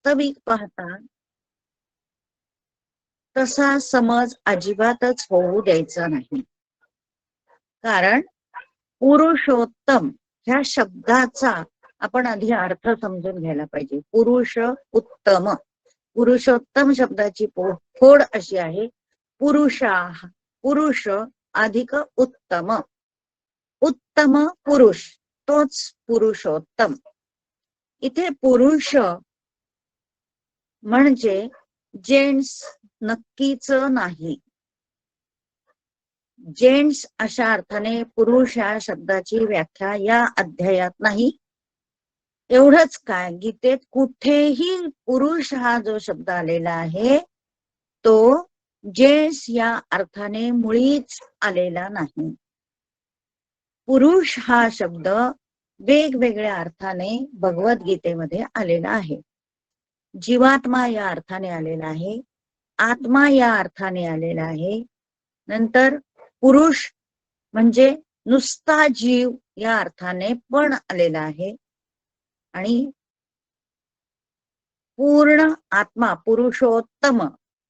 वास्तविक पाहता तसा समज अजिबातच होऊ द्यायचा नाही. कारण पुरुषोत्तम ह्या शब्दाचा आपण आधी अर्थ समजून घ्यायला पाहिजे. पुरुष उत्तम, पुरुषोत्तम शब्दाची फोड अशी आहे, पुरुषा, पुरुष अधिक उत्तम, उत्तम पुरुष तोच पुरुषोत्तम. इथे पुरुष म्हणजे जेंट्स नक्कीच नाही. जेंट्स अशा अर्थाने पुरुष या शब्दाची व्याख्या या अध्यायात नाही. एवढंच काय, गीतेत कुठेही पुरुष हा जो शब्द आलेला आहे तो जेंट्स या अर्थाने मुळीच आलेला नाही. पुरुष हा शब्द वेगवेगळ्या अर्थाने भगवद्गीतेमध्ये आलेला आहे. जीवात्मा या अर्थाने आलेला आहे, आत्मा या अर्थाने आलेला आहे, नंतर पुरुष म्हणजे नुसता जीव या अर्थाने पण आलेला आहे, आणि पूर्ण आत्मा, पुरुषोत्तम,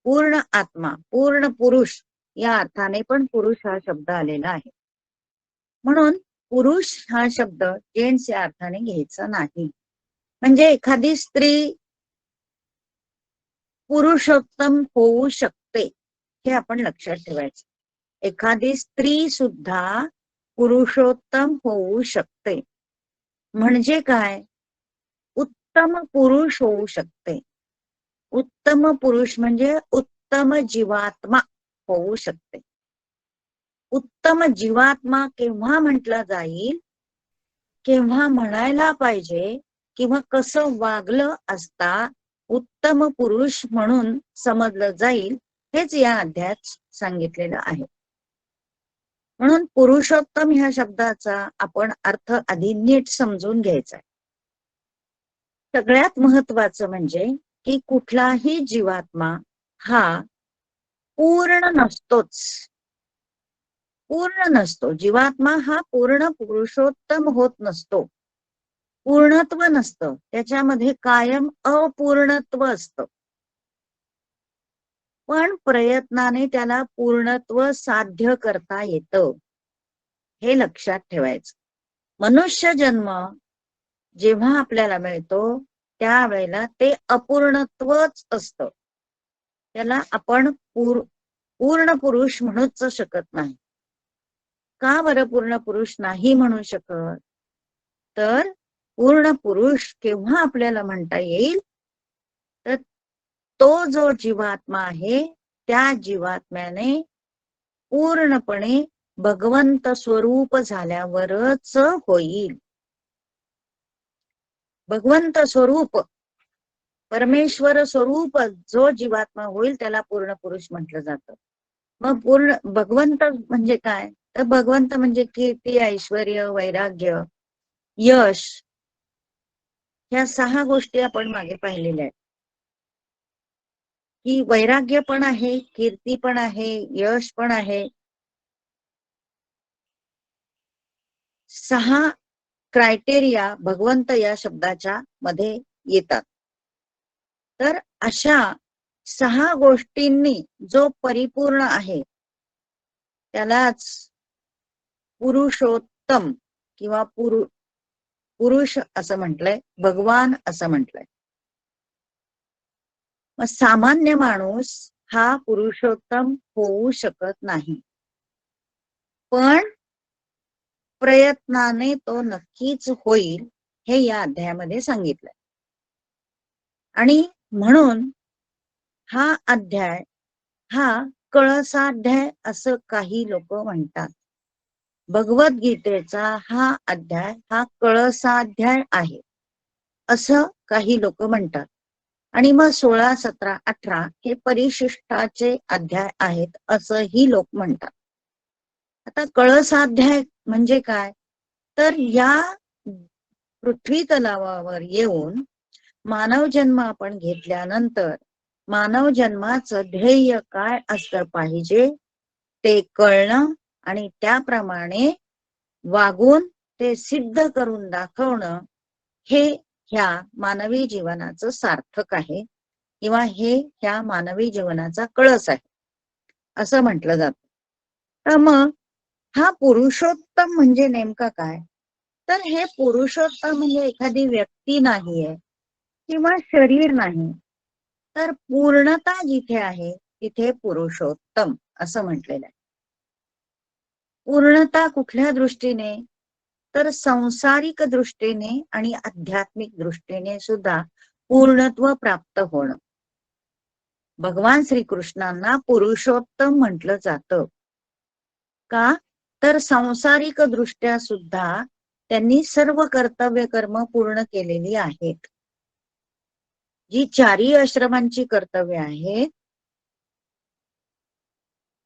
पूर्ण आत्मा, पूर्ण पुरुष या अर्थाने पण पुरुष हा शब्द आलेला आहे. म्हणून पुरुष हा शब्द जेंट्स या अर्थाने घ्यायचा नाही. म्हणजे एखादी स्त्री पुरुषोत्तम होऊ शकते हे आपण लक्षात ठेवायचं. एखादी स्त्री सुद्धा पुरुषोत्तम होऊ शकते. म्हणजे काय, उत्तम पुरुष होऊ शकते. उत्तम पुरुष म्हणजे उत्तम जीवात्मा होऊ शकते. उत्तम जीवात्मा केव्हा म्हटलं जाईल, केव्हा म्हणायला पाहिजे किंवा कसं वागलं असता उत्तम पुरुष म्हणून समजलं जाईल, हेच या अध्यायात सांगितलेलं आहे. म्हणून पुरुषोत्तम ह्या शब्दाचा आपण अर्थ आधी नीट समजून घ्यायचा. सगळ्यात महत्वाचं म्हणजे की कुठलाही जीवात्मा हा पूर्ण नसतोच. पूर्ण नसतो जीवात्मा हा, पूर्ण पुरुषोत्तम होत नसतो. पूर्णत्व नसतं त्याच्यामध्ये, कायम अपूर्णत्व असतं. पण प्रयत्नाने त्याला पूर्णत्व साध्य करता येतं, हे लक्षात ठेवायचं. मनुष्य जन्म जेव्हा आपल्याला मिळतो त्यावेळेला ते अपूर्णत्वच असतं. त्याला आपण पूर्ण पुरुष म्हणूच शकत नाही. का बरं पूर्ण पुरुष नाही म्हणू शकत? तर पूर्ण पुरुष केव्हा आपल्याला म्हणता येईल, तर तो जो जीवात्मा आहे त्या जीवात्म्याने पूर्णपणे भगवंत स्वरूप झाल्यावरच होईल. भगवंत स्वरूप, परमेश्वर स्वरूप जो जीवात्मा होईल त्याला पूर्ण पुरुष म्हटलं जातं. मग पूर्ण भगवंत म्हणजे काय, तर भगवंत म्हणजे कीर्ती, ऐश्वर्य, वैराग्य, यश, ह्या 6 गोष्टी आपण मागे पाहिलेल्या आहेत. की वैराग्य पण आहे, कीर्ती पण आहे, यश पण आहे. 6 क्रायटेरिया भगवंत या शब्दाच्या मध्ये येतात. तर अशा 6 गोष्टींनी जो परिपूर्ण आहे त्यालाच पुरुषोत्तम किंवा पुरुष असं म्हटलंय, भगवान असं म्हटलंय. मग सामान्य माणूस हा पुरुषोत्तम होऊ शकत नाही, पण प्रयत्नाने तो नक्कीच होईल, हे या अध्यायामध्ये सांगितलंय. आणि म्हणून हा अध्याय हा कळसाध्याय असं काही लोक म्हणतात. भगवद्गीतेचा हा अध्याय हा कळसाध्याय आहे असं काही लोक म्हणतात. आणि मग 16, 17, 18 हे परिशिष्टाचे अध्याय आहेत असंही लोक म्हणतात. आता कळसाध्याय म्हणजे काय, तर या पृथ्वी तलावावर येऊन मानव जन्म आपण घेतल्यानंतर मानव जन्माचं ध्येय काय असलं पाहिजे ते कळणं आणि त्याप्रमाणे वागून ते सिद्ध करून दाखवणं, हे ह्या मानवी जीवनाचं सार्थक आहे किंवा हे ह्या मानवी जीवनाचा कळस आहे असं म्हटलं जातं. तर मग हा पुरुषोत्तम म्हणजे नेमका काय? तर हे पुरुषोत्तम म्हणजे एखादी व्यक्ती नाहीये किंवा शरीर नाही, तर पूर्णता जिथे आहे तिथे पुरुषोत्तम असं म्हटलेलं आहे. पूर्णता कुठल्या दृष्टीने? तर संसारिक दृष्टीने आणि आध्यात्मिक दृष्टीने सुद्धा पूर्णत्व प्राप्त होणं. भगवान श्रीकृष्णांना पुरुषोत्तम म्हटलं जातं. का? तर सांसारिक दृष्ट्या सुद्धा त्यांनी सर्व कर्तव्य कर्म पूर्ण केलेली आहेत. जी चारी आश्रमांची कर्तव्य आहेत,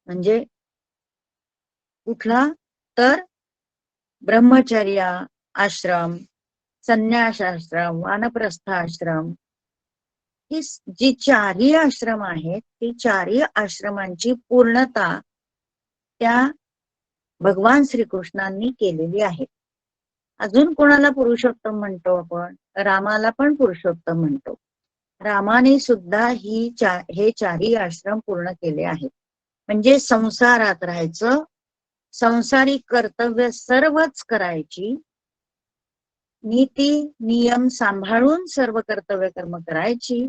म्हणजे कुठला? तर ब्रह्मचर्य आश्रम, संन्यास आश्रम, वानप्रस्थ आश्रम, ही जी चारही आश्रम आहेत, ती चारही आश्रमांची पूर्णता त्या भगवान श्रीकृष्णांनी केलेली आहे. अजून कोणाला पुरुषोत्तम म्हणतो आपण? रामाला पण पुरुषोत्तम म्हणतो. रामाने सुद्धा हे चारही आश्रम पूर्ण केले आहेत. म्हणजे संसारात राहायचं, संसारिक कर्तव्य सर्वच करायची, नीती नियम सांभाळून सर्व कर्तव्य कर्म करायची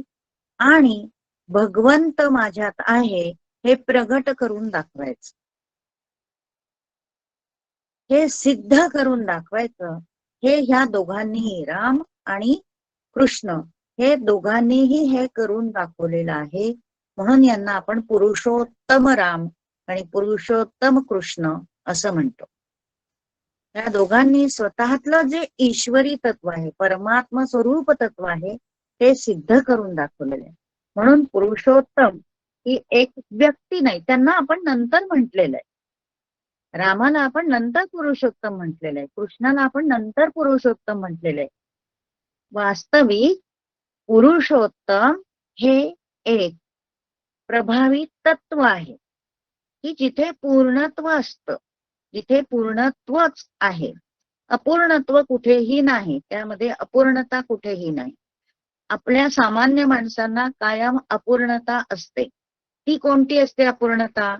आणि भगवंत माझ्यात आहे हे प्रगट करून दाखवायचं, हे सिद्ध करून दाखवायचं. हे ह्या दोघांनीही, राम आणि कृष्ण, हे दोघांनीही हे करून दाखवलेलं आहे. म्हणून यांना आपण पुरुषोत्तम राम आणि पुरुषोत्तम कृष्ण असं म्हणतो. या दोघांनी स्वतःतलं जे ईश्वरी तत्व आहे, परमात्मा स्वरूप तत्व आहे, ते सिद्ध करून दाखवलेले आहे. म्हणून पुरुषोत्तम ही एक व्यक्ती नाही, त्यांना आपण नंतर म्हटलेलं आहे. रामाला आपण नंतर पुरुषोत्तम म्हटलेलं आहे, कृष्णाला आपण नंतर पुरुषोत्तम म्हटलेलं आहे. वास्तविक पुरुषोत्तम हे एक प्रभावी तत्व आहे की जिथे पूर्णत्व असतं, जिथे पूर्णत्वच आहे, अपूर्णत्व कुठेही नाही, त्यामध्ये अपूर्णता कुठेही नाही. आपल्या सामान्य माणसांना कायम अपूर्णता असते. ती कोणती असते अपूर्णता?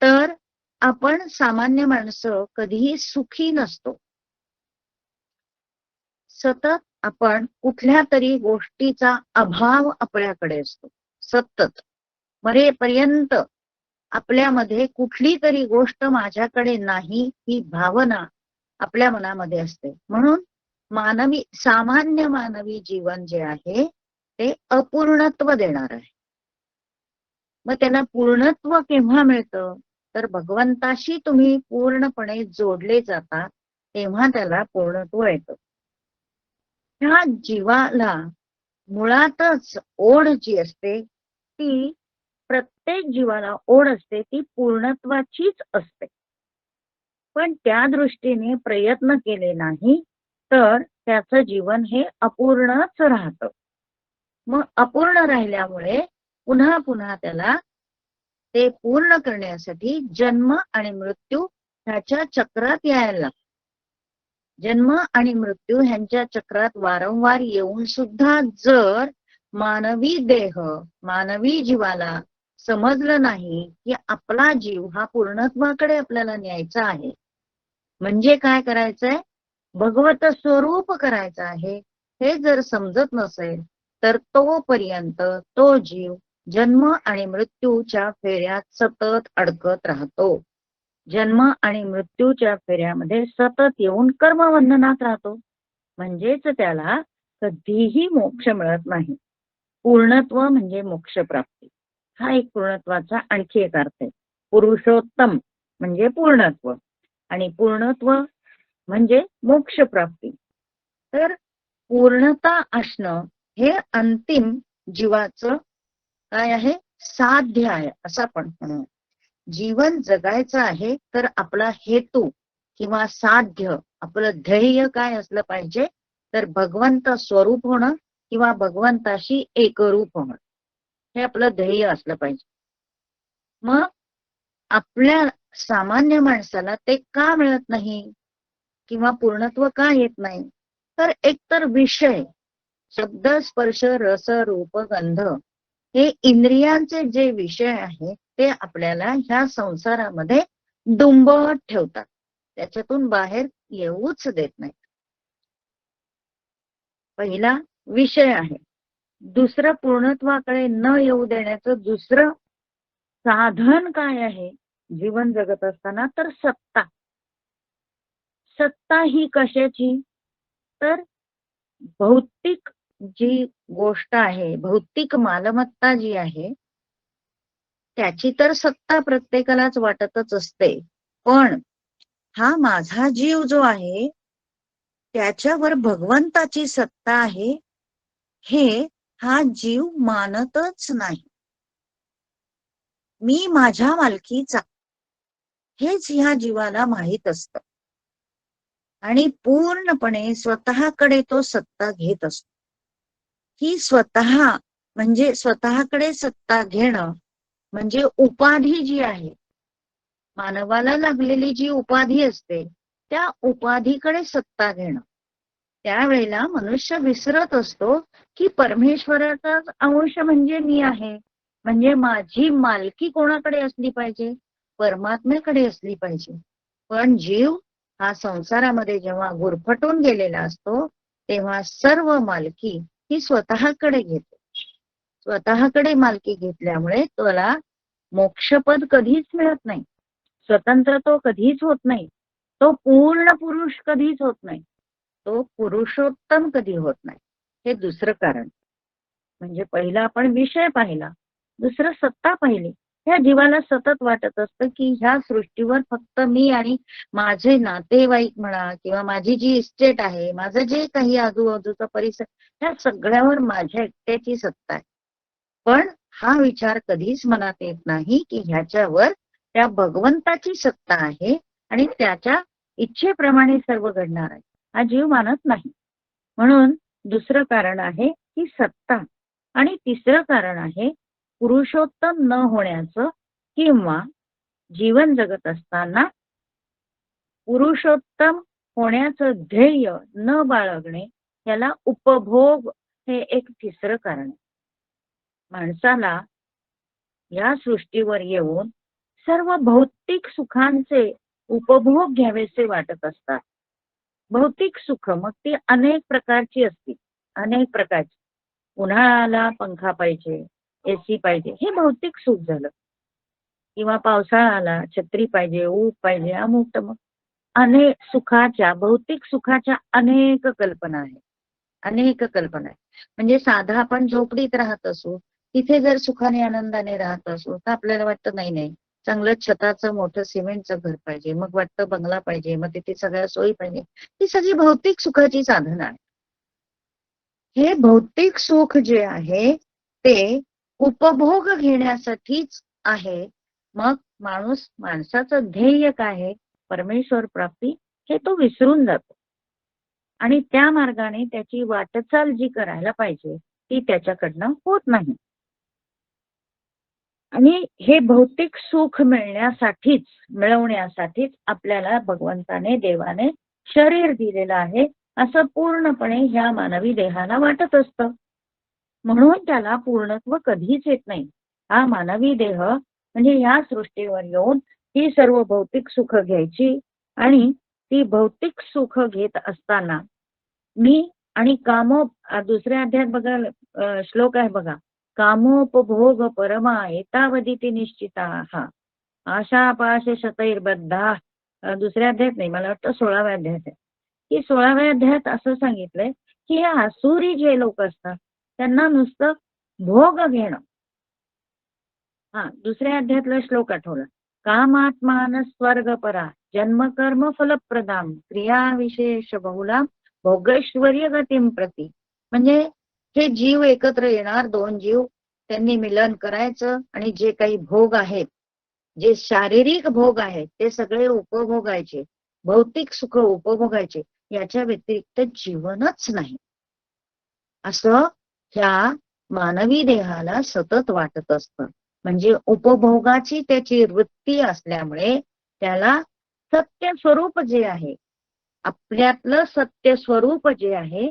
तर आपण सामान्य माणसं कधीही सुखी नसतो. सतत आपण कुठल्या तरी गोष्टीचा अभाव आपल्याकडे असतो. सतत मरेपर्यंत आपल्यामध्ये कुठली तरी गोष्ट माझ्याकडे नाही ही भावना आपल्या मनामध्ये असते. म्हणून सामान्य मानवी जीवन जे आहे ते अपूर्णत्व देणार आहे. मग त्याला पूर्णत्व केव्हा मिळतं? तर भगवंताशी तुम्ही पूर्णपणे जोडले जाता तेव्हा त्याला पूर्णत्व येतं. ह्या जीवाला मुळातच ओढ जी असते ती, प्रत्येक जीवाला ओढ असते ती पूर्णत्वाचीच असते. पण त्या दृष्टीने प्रयत्न केले नाही तर त्याचं जीवन हे अपूर्णच राहतं. मग अपूर्ण राहिल्यामुळे पुन्हा पुन्हा त्याला ते पूर्ण करण्यासाठी जन्म आणि मृत्यू ह्याच्या चक्रात यायला लागतं. जन्म आणि मृत्यू ह्यांच्या चक्रात वारंवार येऊन सुद्धा जर मानवी देह, मानवी जीवाला समजलं नाही की आपला जीव हा पूर्णत्वाकडे आपल्याला न्यायचा आहे, म्हणजे काय करायचंय? भगवत स्वरूप करायचं आहे, हे जर समजत नसेल तर तोपर्यंत तो जीव जन्म आणि मृत्यूच्या फेऱ्यात सतत अडकत राहतो. जन्म आणि मृत्यूच्या फेऱ्यामध्ये सतत येऊन कर्मबंधनात राहतो. म्हणजेच त्याला कधीही मोक्ष मिळत नाही. पूर्णत्व म्हणजे मोक्ष प्राप्ती, हा एक पूर्णत्वाचा आणखी एक अर्थ आहे. पुरुषोत्तम म्हणजे पूर्णत्व आणि पूर्णत्व म्हणजे मोक्ष प्राप्ती. तर पूर्णता असणं हे अंतिम जीवाचं काय आहे? साध्य आहे असं आपण म्हणू. जीवन जगायचं आहे तर आपला हेतू किंवा साध्य, आपलं ध्येय काय असलं पाहिजे? तर भगवंत स्वरूप होणं किंवा भगवंताशी एकरूप होणं, हे आपलं ध्येय असलं पाहिजे. मग आपल्या सामान्य माणसाला ते का मिळत नाही किंवा पूर्णत्व का येत नाही? तर एकतर विषय शब्द स्पर्श रस रूप गंध हे इंद्रियांचे जे विषय आहेत ते आपल्याला ह्या संसारामध्ये डुंबत ठेवतात, त्याच्यातून बाहेर येऊच देत नाही. पहिला विषय आहे. दुसरं पूर्णत्वाकडे न येऊ देण्याचं दुसरं साधन काय आहे जीवन जगत असताना? तर सत्ता. सत्ता ही कशाची? तर भौतिक जी गोष्ट आहे, भौतिक मालमत्ता जी आहे त्याची तर सत्ता प्रत्येकालाच वाटतच असते, पण हा माझा जीव जो आहे त्याच्यावर भगवंताची सत्ता आहे हे हा जीव मानतच नाही. मी माझ्या मालकीचा हेच ह्या जीवाला माहित असतं आणि पूर्णपणे स्वतःकडे तो सत्ता घेत असतो. ही स्वतः म्हणजे स्वतःकडे सत्ता घेणं म्हणजे उपाधी जी आहे, मानवाला लागलेली जी उपाधी असते त्या उपाधीकडे सत्ता घेणं. त्यावेळेला मनुष्य विसरत असतो की परमेश्वराचा अंश म्हणजे मी आहे, म्हणजे माझी मालकी कोणाकडे असली पाहिजे? परमात्म्याकडे असली पाहिजे. पण जीव हा संसारामध्ये जेव्हा गुरफटून गेलेला असतो तेव्हा सर्व मालकी ही स्वतःकडे घेतो. स्वतःकडे मालकी घेतल्यामुळे त्याला मोक्षपद कधीच मिळत नाही, स्वतंत्र तो कधीच होत नाही, तो पूर्ण पुरुष कधीच होत नाही, तो पुरुषोत्तम कधी होत नाही. हे दुसरं कारण. म्हणजे पहिला आपण विषय पाहिला, दुसरं सत्ता पाहिली. ह्या जीवाला सतत वाटत असतं की ह्या सृष्टीवर फक्त मी आणि माझे नातेवाईक म्हणा किंवा माझी जी इस्टेट आहे, माझं जे काही आजूबाजूचा परिसर, ह्या सगळ्यावर माझ्या एकट्याची सत्ता आहे. पण हा विचार कधीच मनात येत नाही की ह्याच्यावर त्या भगवंताची सत्ता आहे आणि त्याच्या इच्छेप्रमाणे सर्व घडणार आहे. हा जीव मानत नाही. म्हणून दुसरं कारण आहे ही सत्ता. आणि तिसरं कारण आहे पुरुषोत्तम न होण्याचं किंवा जीवन जगत असताना पुरुषोत्तम होण्याचं ध्येय न बाळगणे, याला उपभोग हे एक तिसरं कारण आहे. माणसाला या सृष्टीवर येऊन सर्व भौतिक सुखांचे उपभोग घ्यावेसे वाटत असतात. भौतिक सुख मग ती अनेक प्रकारची असतील, अनेक प्रकारची. उन्हाळ्याला पंखा पाहिजे, एसी पाहिजे, हे भौतिक सुख झालं. किंवा पावसाळा आला छत्री पाहिजे, ऊब पाहिजे, अमुक तमुक. अनेक सुखाच्या, भौतिक सुखाच्या अनेक कल्पना आहेत, अनेक कल्पना आहेत. म्हणजे साधा आपण झोपडीत राहत असू, तिथे जर सुखाने आनंदाने राहत असू तर आपल्याला वाटतं नाही नाही, चांगलं छताचं मोठं सिमेंटचं घर पाहिजे, मग वाटतं बंगला पाहिजे, मग तिथे सगळ्या सोयी पाहिजे. ही सगळी भौतिक सुखाची साधनं आहेत. हे भौतिक सुख जे आहे ते उपभोग घेण्यासाठीच आहे. मग माणसाचं ध्येय काय आहे? परमेश्वर प्राप्ती, हे तो विसरून जातो आणि त्या मार्गाने त्याची वाटचाल जी करायला पाहिजे ती त्याच्याकडनं होत नाही. आणि हे भौतिक सुख मिळवण्यासाठीच आपल्याला भगवंताने, देवाने शरीर दिलेलं आहे असं पूर्णपणे ह्या मानवी देहाला वाटत असतं. म्हणून त्याला पूर्णत्व कधीच येत नाही. हा मानवी देह म्हणजे ह्या सृष्टीवर येऊन ही सर्व भौतिक सुख घ्यायची आणि ती भौतिक सुख घेत असताना मी आणि दुसऱ्या अध्यायात बघा, श्लोक आहे बघा, कामोपभोग परमा एतावदिति निश्चिता हा आशापाश शतैर्बद्धा. दुसऱ्या अध्यायात नाही, मला वाटतं 16व्या अध्यायात आहे. की 16व्या अध्यायात असं सांगितलंय की हे आसुरी जे लोक असतात त्यांना नुसतं भोग घेणं. दुसऱ्या अध्यायातला श्लोक आठवला, कामात्मान स्वर्गपरा जन्मकर्म फलप्रदाम क्रिया विशेष बहुला भोगैश्वर्य गतीम प्रती. म्हणजे हे जीव एकत्र येणार, दोन जीव, त्यांनी मिलन करायचं आणि जे काही भोग आहेत, जे शारीरिक भोग आहेत ते सगळे उपभोगायचे, भौतिक सुख उपभोगायचे, याच्या व्यतिरिक्त जीवनच नाही असं ह्या मानवी देहाला सतत वाटत असतं. म्हणजे उपभोगाची त्याची वृत्ती असल्यामुळे त्याला सत्य स्वरूप जे आहे, आपल्यातलं सत्य स्वरूप जे आहे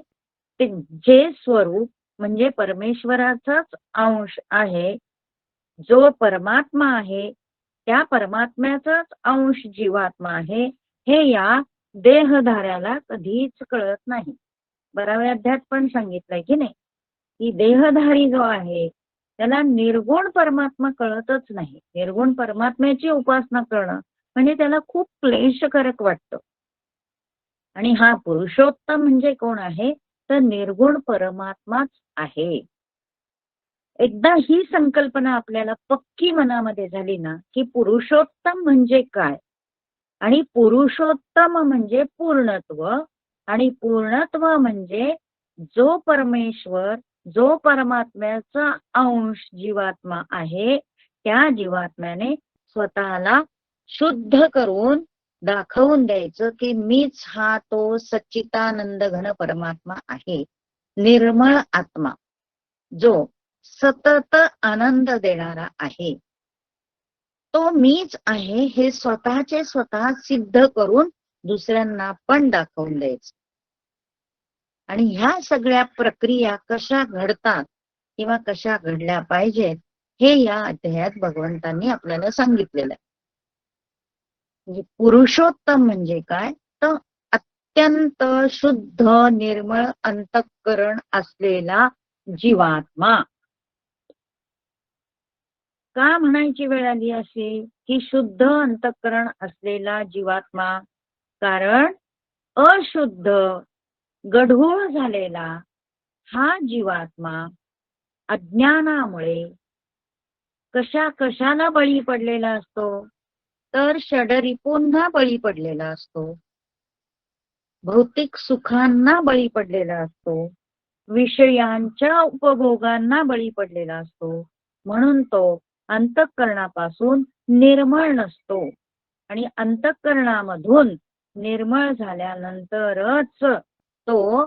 जे स्वरूप म्हणजे परमेश्वराचाच अंश आहे, जो परमात्मा आहे त्या परमात्म्याचाच अंश जीवात्मा आहे, हे या देहधाऱ्याला कधीच कळत नाही. 12व्या अध्यायात पण सांगितलंय की नाही, की देहधारी जो आहे त्याला निर्गुण परमात्मा कळतच नाही. निर्गुण परमात्म्याची उपासना करणं म्हणजे त्याला खूप क्लेशकारक वाटतं. आणि हा पुरुषोत्तम म्हणजे कोण आहे, तर निर्गुण परमात्माच आहे. एकदा ही संकल्पना आपल्याला पक्की मनामध्ये झाली ना, की पुरुषोत्तम म्हणजे काय, आणि पुरुषोत्तम म्हणजे पूर्णत्व, आणि पूर्णत्व म्हणजे जो परमेश्वर, जो परमात्म्याचा अंश जीवात्मा आहे, त्या जीवात्म्याने स्वतःला शुद्ध करून दाखवून द्यायचं की मीच हा तो सच्चिदानंद घन परमात्मा आहे, निर्मळ आत्मा, जो सतत आनंद देणारा आहे. तो मीच आहे हे स्वतःचे स्वतः सिद्ध करून दुसऱ्यांना पण दाखवून द्यायचं. आणि ह्या सगळ्या प्रक्रिया कशा घडतात किंवा कशा घडल्या पाहिजेत हे या अध्यायात भगवंतांनी आपल्याला सांगितलेलं आहे. म्हणजे पुरुषोत्तम म्हणजे काय, तर अत्यंत शुद्ध निर्मळ अंतःकरण असलेला जीवात्मा. का म्हणायची वेळ आली अशी की शुद्ध अंतःकरण असलेला जीवात्मा, कारण अशुद्ध गढूळ झालेला हा जीवात्मा अज्ञानामुळे कशाला बळी पडलेला असतो, तर षडरिपूंना बळी पडलेला असतो, भौतिक सुखांना बळी पडलेला असतो, विषयांच्या उपभोगांना बळी पडलेला असतो. म्हणून तो अंतःकरणापासून निर्मळ नसतो, आणि अंतःकरणामधून निर्मळ झाल्यानंतरच तो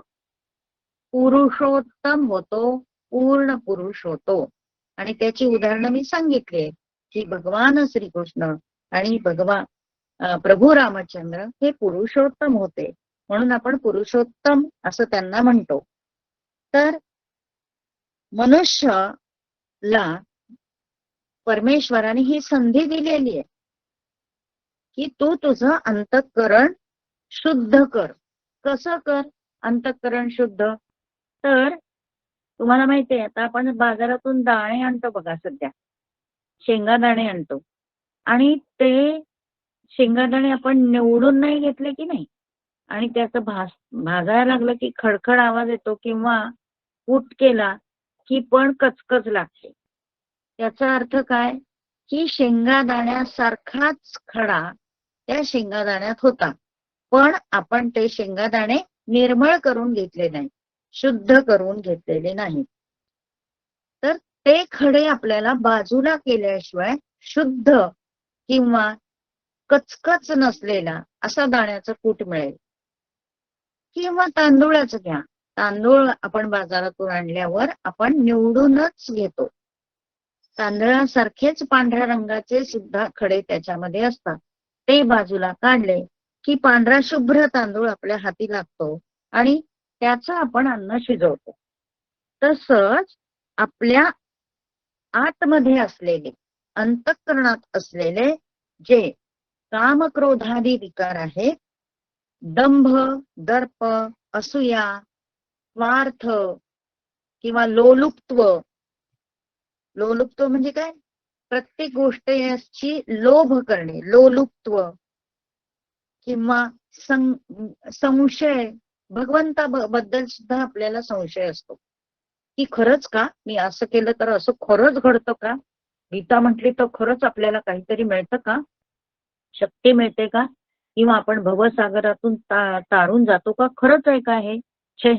पुरुषोत्तम होतो, पूर्ण पुरुष होतो. आणि त्याची उदाहरणं मी सांगितली की भगवान श्रीकृष्ण आणि प्रभू रामचंद्र हे पुरुषोत्तम होते, म्हणून आपण पुरुषोत्तम असं त्यांना म्हणतो. तर मनुष्याला परमेश्वराने ही संधी दिलेली आहे की तू तुझं अंतःकरण शुद्ध कर. कसं कर अंतःकरण शुद्ध, तर तुम्हाला माहिती आहे, आता आपण बाजारातून दाणे आणतो बघा, सध्या शेंगादाणे आणतो, आणि ते शेंगादाणे आपण निवडून नाही घेतले की नाही, आणि त्याचं भाजायला लागलं की खडखड आवाज येतो, किंवा कूट केला की पण कचकच लागते. याचा अर्थ काय, की शेंगादाण्यासारखाच खडा त्या शेंगादाण्यात होता, पण आपण ते शेंगादाणे निर्मळ करून घेतले नाही, शुद्ध करून घेतलेले नाही. तर ते खडे आपल्याला बाजूला केल्याशिवाय शुद्ध किंवा कचकच नसलेला असा दाण्याचं कूट मिळेल. किंवा तांदूळाचं घ्या, तांदूळ आपण बाजारातून आणल्यावर आपण निवडूनच घेतो, तांदळासारखेच पांढऱ्या रंगाचे सुद्धा खडे त्याच्यामध्ये असतात. ते बाजूला काढले की पांढरा शुभ्र तांदूळ आपल्या हाती लागतो, आणि त्याचं आपण अन्न शिजवतो. तसंच आपल्या आतमध्ये असलेले, अंतःकरणात असलेले जे कामक्रोधादी विकार आहेत, दंभ, दर्प, असूया, स्वार्थ किंवा लोलुप्त्व. लोलुप्त्व म्हणजे काय, प्रत्येक गोष्टीची लोभ करणे, लोलुप्त्व, किंवा संशय. भगवंताबद्दल सुद्धा आपल्याला संशय असतो की खरंच का, मी असं केलं तर असं खरंच घडतं का, गीता म्हटली तर खरंच आपल्याला काहीतरी मिळतं का, शक्ती मिळते का, किंवा आपण भवसागरातून तारून जातो का, खरंच आहे का हे, छे,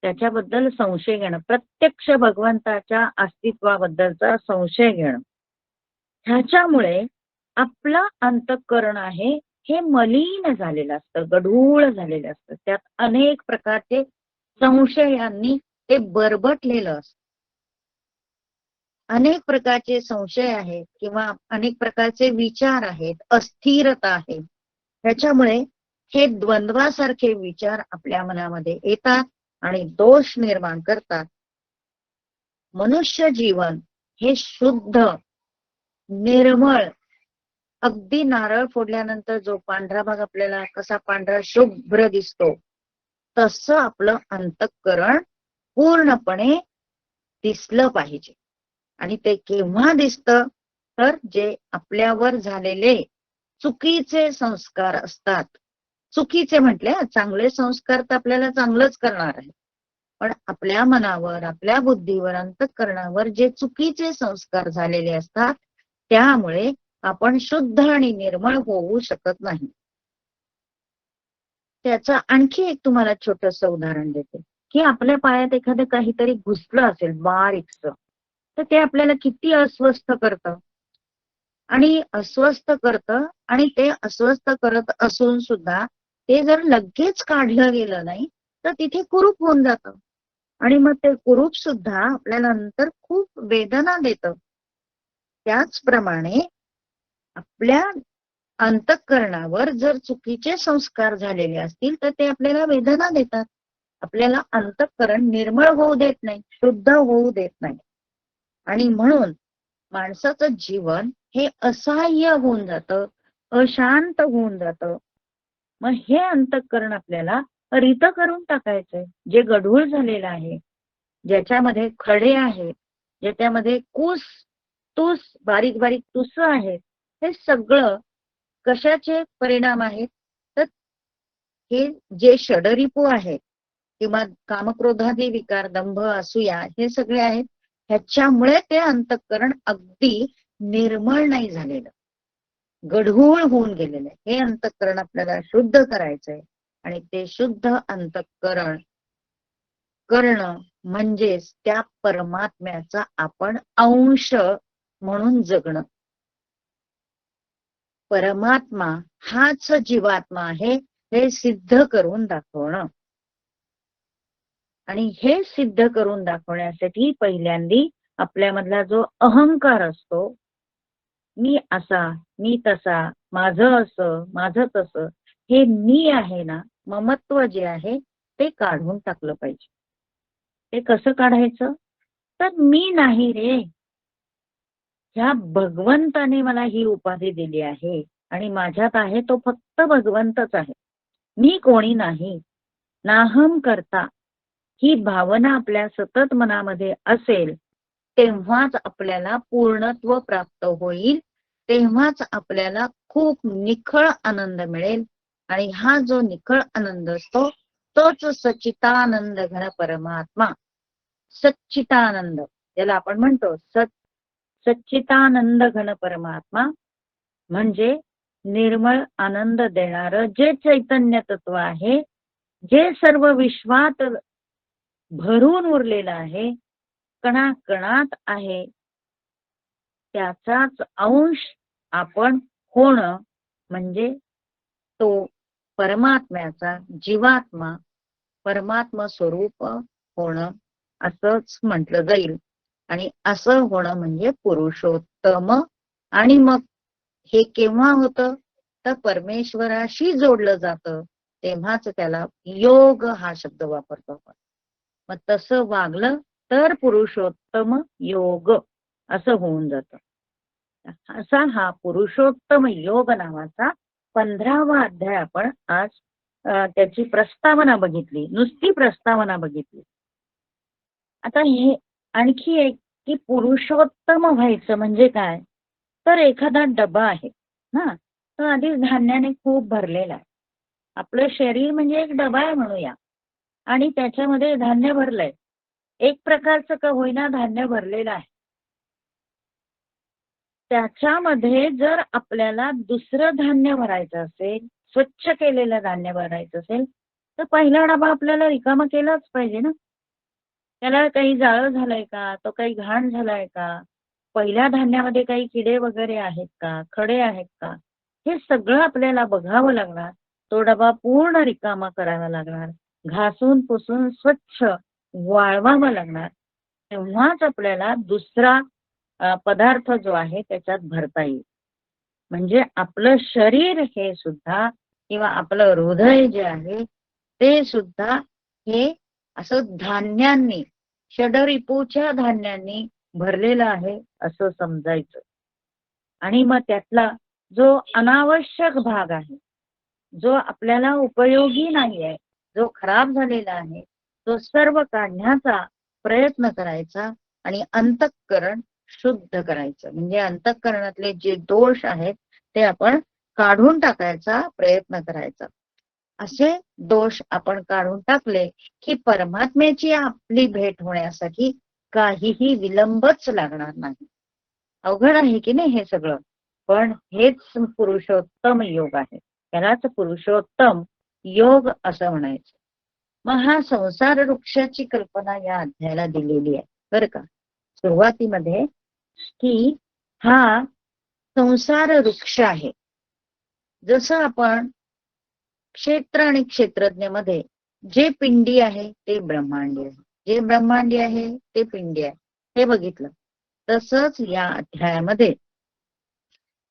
त्याच्याबद्दल संशय घेणं, प्रत्यक्ष भगवंताच्या अस्तित्वाबद्दलचा संशय घेणं. ह्याच्यामुळे आपलं अंतःकरण आहे हे मलिन झालेलं असतं, गढूळ झालेलं असतं, त्यात अनेक प्रकारचे संशयांनी ते बरबटलेलं असतं. अनेक प्रकारचे संशय आहेत किंवा अनेक प्रकारचे विचार आहेत, अस्थिरता आहे. त्याच्यामुळे हे द्वंद्वासारखे विचार आपल्या मनामध्ये येतात, आणि दोष निर्माण करतात. मनुष्य जीवन हे शुद्ध, निर्मळ, अगदी नारळ फोडल्यानंतर जो पांढरा भाग आपल्याला कसा पांढरा शुभ्र दिसतो, तसं आपलं अंतःकरण पूर्णपणे दिसलं पाहिजे. आणि ते केव्हा दिसतं, तर जे आपल्यावर झालेले चुकीचे संस्कार असतात. चुकीचे म्हटले, चांगले संस्कार तर आपल्याला चांगलंच करणार आहे, पण आपल्या मनावर, आपल्या बुद्धीवर, अंतःकरणावर जे चुकीचे संस्कार झालेले असतात, त्यामुळे आपण शुद्ध आणि निर्मळ होऊ शकत नाही. त्याचं आणखी एक तुम्हाला छोटस उदाहरण देते, की आपल्या पायात एखादं काहीतरी घुसलं असेल बारीकसं, तर ते आपल्याला किती अस्वस्थ करतं. आणि अस्वस्थ करतं, आणि ते अस्वस्थ करत असून सुद्धा ते जर लगेच काढलं गेलं नाही, तर तिथे कुरूप होऊन जातं. आणि मग ते कुरूप सुद्धा आपल्याला नंतर खूप वेदना देतं. त्याचप्रमाणे आपल्या अंतःकरणावर जर चुकीचे संस्कार झालेले असतील, तर ते आपल्याला वेदना देतात. आपल्याला अंतःकरण निर्मळ होऊ देत नाही, शुद्ध होऊ देत नाही. आणि म्हणून माणसाचं जीवन हे असहाय्य होऊन जातं, अशांत होऊन जातं. मग हे अंतःकरण आपल्याला रित करून टाकायचंय. जे गढूळ झालेलं आहे, ज्याच्यामध्ये खडे आहेत, ज्याच्यामध्ये तूस बारीक बारीक तुस आहेत, हे सगळं कशाचे परिणाम आहेत, तर हे जे षडरिपू आहेत किंवा कामक्रोधादी विकार, दंभ, असूया, हे सगळे आहेत. ह्याच्यामुळे ते अंतःकरण अगदी निर्मळ नाही झालेलं, गढूळ होऊन गेलेलं आहे. हे अंतःकरण आपल्याला शुद्ध करायचंय. आणि ते शुद्ध अंतःकरण करणं म्हणजेच त्या परमात्म्याचा आपण अंश म्हणून जगणं. परमात्मा हाच जीवात्मा आहे, हे सिद्ध करून दाखवणं. आणि हे सिद्ध करून दाखवण्यासाठी पहिल्यांदी आपल्यामधला जो अहंकार असतो, मी असा, मी तसा, माझं असं, माझं तसं, हे मी आहे ना, ममत्व जे आहे ते काढून टाकलं पाहिजे. ते कसं काढायचं, तर मी नाही रे, ह्या भगवंताने मला ही उपाधी दिली आहे आणि माझ्यात आहे तो फक्त भगवंतच आहे, मी कोणी नाही. नाहम करता ही भावना आपल्या सतत मनामध्ये असेल, तेव्हाच आपल्याला पूर्णत्व प्राप्त होईल. तेव्हाच आपल्याला खूप निखळ आनंद मिळेल. आणि हा जो निखळ आनंद असतो, तोच सच्चितानंद घन परमात्मा. सच्चितानंद ज्याला आपण म्हणतो, सच्चितानंद घन परमात्मा म्हणजे निर्मळ आनंद देणारं जे चैतन्य तत्व आहे, जे सर्व विश्वात भरून उरलेलं आहे, कणाकणात आहे, त्याचाच अंश आपण होणं म्हणजे तो परमात्म्याचा जीवात्मा, परमात्मा स्वरूप होणं, असंच म्हटलं जाईल. आणि असं होणं म्हणजे पुरुषोत्तम. आणि मग हे केव्हा होतं, तर परमेश्वराशी जोडलं जातं, तेव्हाच त्याला योग हा शब्द वापरतो आपण. मग तसं वागलं तर पुरुषोत्तम योग असं होऊन जातं. असा हा पुरुषोत्तम योग नावाचा 15वा अध्याय आपण आज त्याची प्रस्तावना बघितली, नुसती प्रस्तावना बघितली. आता हे आणखी एक, की पुरुषोत्तम व्हायचं म्हणजे काय, तर एखादा डबा आहे ना, तो आधीच धान्याने खूप भरलेला आहे. आपलं शरीर म्हणजे एक डबा आहे म्हणूया, आणि त्याच्यामध्ये धान्य भरलंय. एक प्रकारचं का होईना धान्य भरलेलं आहे. त्याच्यामध्ये जर आपल्याला दुसरं धान्य भरायचं असेल, स्वच्छ केलेलं धान्य भरायचं असेल, तर पहिला डबा आपल्याला रिकामा केलाच पाहिजे ना. त्याला काही जाळं झालंय का, तो काही घाण झालाय का, पहिल्या धान्यामध्ये काही किडे वगैरे आहेत का, खडे आहेत का, हे सगळं आपल्याला बघावं लागणार. तो डबा पूर्ण रिकामा करावा लागणार, घासून पुसून स्वच्छ वाळवावं लागणार. तेव्हाच आपल्याला दुसरा पदार्थ जो आहे त्याच्यात भरता येईल. म्हणजे आपलं शरीर हे सुद्धा, किंवा आपलं हृदय जे आहे ते सुद्धा, हे असं धान्यांनी, षडरिपूच्या धान्यांनी भरलेलं आहे असं समजायचं. आणि मग त्यातला जो अनावश्यक भाग आहे, जो आपल्याला उपयोगी नाही आहे, जो खराब झालेला आहे, तो सर्व काढण्याचा प्रयत्न करायचा आणि अंतःकरण शुद्ध करायचं. म्हणजे अंतःकरणातले जे दोष आहेत ते आपण काढून टाकायचा प्रयत्न करायचा. असे दोष आपण काढून टाकले की परमात्म्याची आपली भेट होण्यासाठी काहीही विलंबच लागणार नाही. अवघड आहे की नाही हे सगळं, पण हेच पुरुषोत्तम योग आहे. त्यालाच पुरुषोत्तम योग असं म्हणायचं. मग हा संसार वृक्षाची कल्पना या अध्यायाला दिलेली आहे बरं का, सुरुवातीमध्ये, की हा संसार वृक्ष आहे. जसं आपण क्षेत्र आणि क्षेत्रज्ञ मध्ये जे पिंडी आहे ते ब्रह्मांडी आहे, जे ब्रह्मांडी आहे ते पिंडी आहे, हे बघितलं. तसंच या अध्यायामध्ये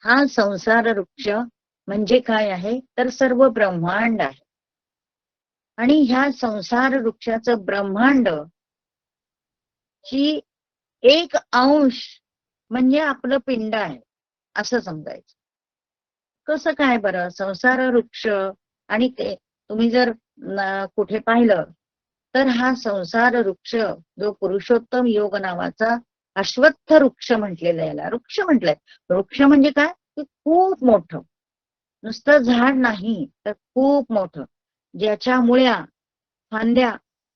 हा संसार वृक्ष म्हणजे काय आहे तर सर्व ब्रह्मांड आहे. आणि ह्या संसार वृक्षाचं ब्रह्मांड ची एक अंश म्हणजे आपलं पिंड आहे असं समजायचं. कसं काय बरं संसार वृक्ष आणि ते तुम्ही जर कुठे पाहिलं तर हा संसार वृक्ष जो पुरुषोत्तम योग नावाचा अश्वत्थ वृक्ष म्हटलेला याला वृक्ष म्हटलंय. वृक्ष म्हणजे काय, की खूप मोठं, नुसतं झाड नाही तर खूप मोठं, ज्याच्या मुळ्या फांद्या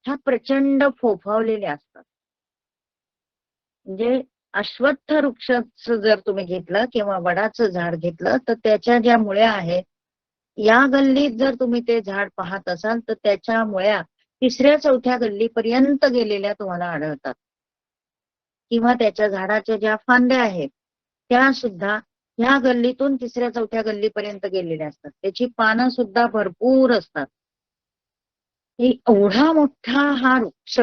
ह्या प्रचंड फोफावलेल्या असतात. म्हणजे अश्वत्थ वृक्षाचं जर तुम्ही घेतलं किंवा वडाचं झाड घेतलं तर त्याच्या ज्या मुळ्या आहेत, या गल्लीत जर तुम्ही ते झाड पाहत असाल तर त्याच्या मुळ्या तिसऱ्या चौथ्या गल्लीपर्यंत गेलेल्या तुम्हाला आढळतात. किंवा त्याच्या झाडाच्या ज्या फांद्या आहेत त्या सुद्धा ह्या गल्लीतून तिसऱ्या चौथ्या गल्लीपर्यंत गेलेल्या असतात. त्याची पानं सुद्धा भरपूर असतात. एवढा मोठा हा वृक्ष,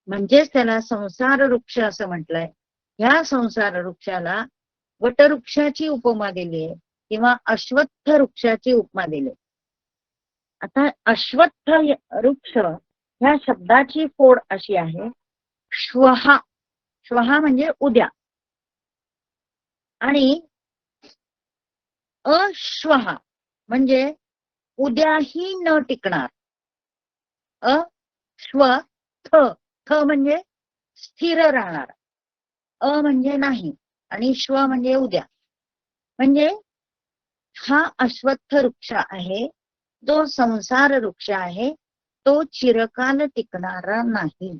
म्हणजेच त्याला संसार वृक्ष असं म्हटलंय. ह्या संसार वृक्षाला वटवृक्षाची उपमा दिली आहे किंवा अश्वत्थ वृक्षाची उपमा दिली. आता अश्वत्थ वृक्ष ह्या शब्दाची फोड अशी आहे, श्वहा, श्वहा म्हणजे उद्या, आणि अश्वहा म्हणजे उद्याही न टिकणार. अश्व थ, थ म्हणजे स्थिर राहणार, अ म्हणजे नाही आणि श्व म्हणजे उद्या. म्हणजे हा अश्वत्थ वृक्ष आहे, जो संसार वृक्ष आहे, तो चिरकाल टिकणारा नाही.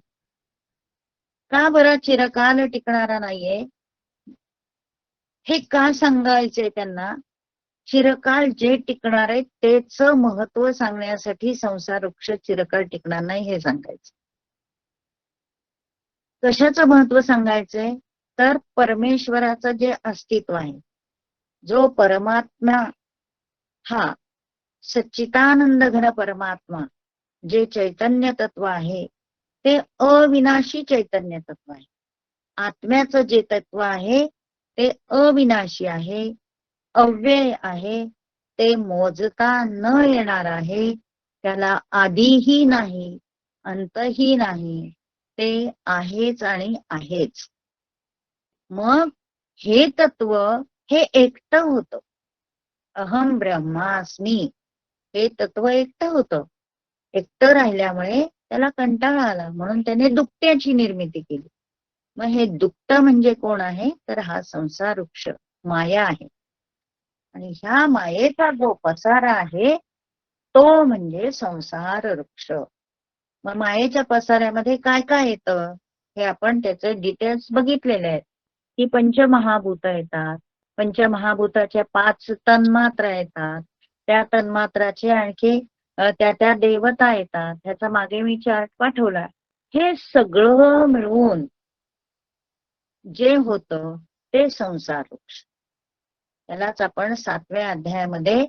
का बरं चिरकाल टिकणारा नाहीये हे का सांगायचंय त्यांना? चिरकाल जे टिकणार आहे तेच महत्व सांगण्यासाठी संसार वृक्ष चिरकाल टिकणार नाही हे सांगायचं. कशाचं महत्व सांगायचंय तर परमेश्वराचं जे अस्तित्व आहे, जो परमात्मा हा सच्चिदानंद घन परमात्मा, जे चैतन्य तत्व आहे ते अविनाशी चैतन्य तत्व आहे. आत्म्याचं जे तत्व आहे ते अविनाशी आहे, अव्यय आहे, ते मोजता न येणार आहे, त्याला आदिही नाही अंतही नाही, ते आहेच आणि आहेच. मग हे तत्व हे एकटं होतं. अहम ब्रह्मास्मी हे तत्व एकटं होतं. एकटं राहिल्यामुळे त्याला कंटाळा आला, म्हणून त्याने दुकट्याची निर्मिती केली. मग हे दुकट म्हणजे कोण आहे तर हा संसार वृक्ष माया आहे. आणि ह्या मायेचा जो पसारा आहे तो म्हणजे संसार वृक्ष. मग मायेच्या पसाऱ्यामध्ये काय काय येतं हे आपण त्याचे डिटेल्स बघितलेले आहेत. की पंचमहाभूत येतात, पंचमहाभूताच्या 5 तन्मात्रा येतात, त्या तन्मात्राचे आणखी त्या देवता येतात. ह्याचा मागे मी चार्ट पाठवला. हे सगळं मिळून जे होतं ते संसार वृक्ष. त्यालाच आपण 7व्या अध्यायामध्ये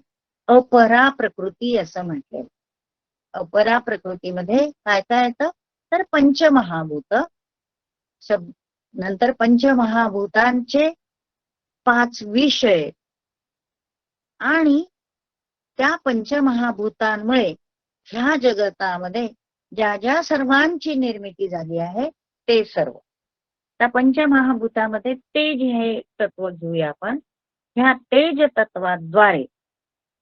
अपरा प्रकृती असं म्हटलंय. अपरा प्रकृतीमध्ये काय काय येतं तर पंचमहाभूत, नंतर पंचमहाभूतांचे 5 विषय, आणि त्या पंचमहाभूतांमुळे ह्या जगतामध्ये ज्या ज्या सर्वांची निर्मिती झाली आहे ते सर्व. त्या पंचमहाभूतामध्ये तेज हे तत्व घेऊया आपण. ह्या तेज तत्वाद्वारे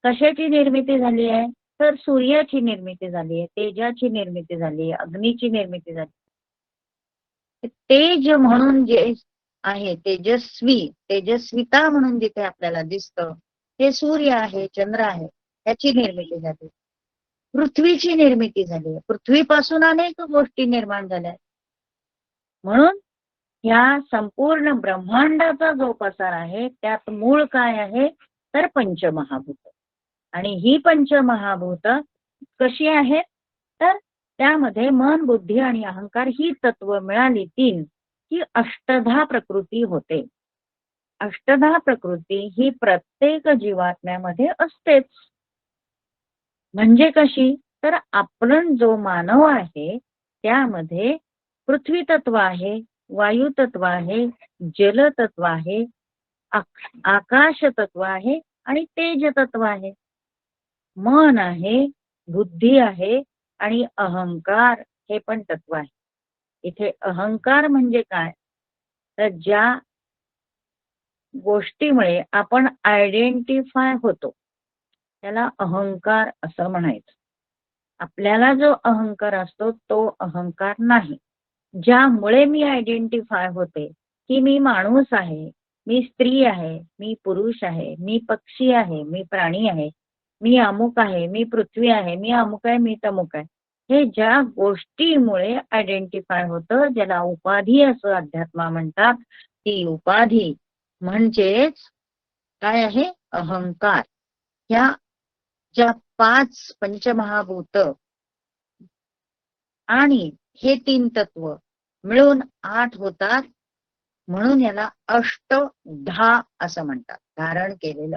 कशाची निर्मिती झाली आहे? तर सूर्याची निर्मिती झाली आहे, तेजाची निर्मिती झाली आहे, अग्नीची निर्मिती झाली. तेज म्हणून जे आहे, तेजस्विता म्हणून जिथे आपल्याला दिसतं ते सूर्य आहे, चंद्र आहे, त्याची निर्मिती झाली. पृथ्वीची निर्मिती झाली आहे, पृथ्वीपासून अनेक गोष्टी निर्माण झाल्या. म्हणून ह्या संपूर्ण ब्रह्मांडाचा जो पसार आहे त्यात मूळ काय आहे? तर पंचमहाभूत. आणि ही पंचमहाभूत कशी आहेत? तर त्यामध्ये मन, बुद्धी आणि अहंकार ही तत्व मिळाली तीन, ही अष्टधा प्रकृती होते. अष्टधा प्रकृती ही प्रत्येक जीवात्म्यामध्ये असतेच. म्हणजे कशी? तर आपण जो मानव आहे त्यामध्ये पृथ्वी तत्व आहे, वायू तत्व आहे, जल तत्व आहे, आकाश तत्व आहे आणि तेज तत्व आहे. मन आहे, बुद्धी आहे आणि अहंकार हे पण तत्व आहे. इथे अहंकार म्हणजे काय? तर ज्या गोष्टीमुळे आपण आयडेंटिफाय होतो त्याला अहंकार असं म्हणायचं. आपल्याला जो अहंकार असतो तो अहंकार नाही. ज्यामुळे मी आयडेंटिफाय होते की मी माणूस आहे, मी स्त्री आहे, मी पुरुष आहे, मी पक्षी आहे, मी प्राणी आहे, मी अमुक आहे, मी पृथ्वी आहे, मी अमुक आहे, मी तमुक आहे, हे ज्या गोष्टीमुळे आयडेंटिफाय होतं, ज्याला उपाधी असं अध्यात्मा म्हणतात, ती उपाधी म्हणजेच काय आहे? अहंकार. ह्या ज्या पाच पंचमहाभूत आणि हे तीन तत्व मिळून 8 होतात, म्हणून याला अष्टधा असं म्हणतात. धारण केलेलं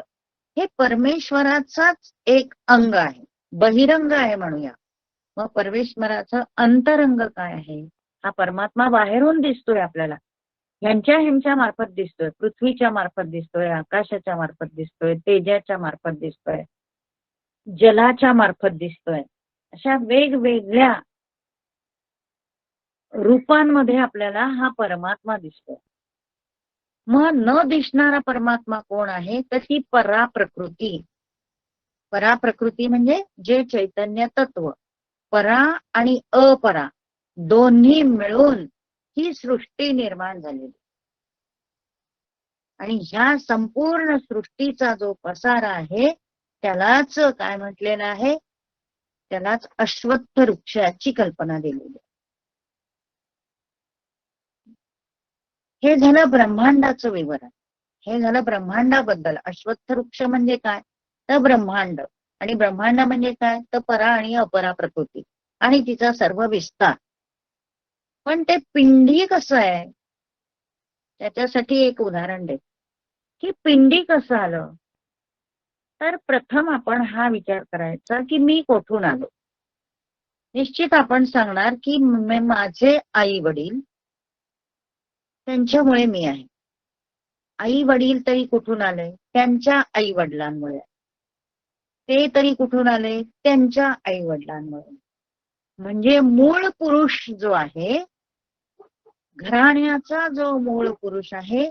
हे परमेश्वराचाच एक अंग आहे, बहिरंग आहे म्हणूया. मग परमेश्वराचं अंतरंग काय आहे? हा परमात्मा बाहेरून दिसतोय आपल्याला, ह्यांच्या मार्फत दिसतोय, पृथ्वीच्या मार्फत दिसतोय, आकाशाच्या मार्फत दिसतोय, तेजाच्या मार्फत दिसतोय, जलाच्या मार्फत दिसतोय. अशा वेगवेगळ्या रूपांमध्ये आपल्याला हा परमात्मा दिसतो. मग न दिसणारा परमात्मा कोण आहे? तर ती पराप्रकृती. पराप्रकृती म्हणजे जे चैतन्य तत्व. परा आणि अपरा दोन्ही मिळून ही सृष्टी निर्माण झालेली. आणि ह्या संपूर्ण सृष्टीचा जो पसार आहे त्यालाच काय म्हटलेलं आहे? त्यालाच अश्वत्थ वृक्षाची कल्पना दिलेली आहे. हे झालं ब्रह्मांडाचं विवरण. हे झालं ब्रह्मांडाबद्दल. अश्वत्थ वृक्ष म्हणजे काय? तर ब्रह्मांड. आणि ब्रह्मांड म्हणजे काय? तर परा आणि अपरा प्रकृती आणि तिचा सर्व विस्तार. पण ते पिंडी कसं आहे? त्याच्यासाठी एक उदाहरण देतो की पिंडी कसं आलं. तर प्रथम आपण हा विचार करायचा की मी कुठून आलो. निश्चित आपण सांगणार की माझे आई वडील त्यांच्यामुळे मी आहे. आई वडील तरी कुठून आले? त्यांच्या आई वडिलांमुळे. ते तरी कुठून आले? त्यांच्या आई वडिलांमुळे. म्हणजे मूळ पुरुष जो आहे, घराण्याचा जो मूळ पुरुष आहे,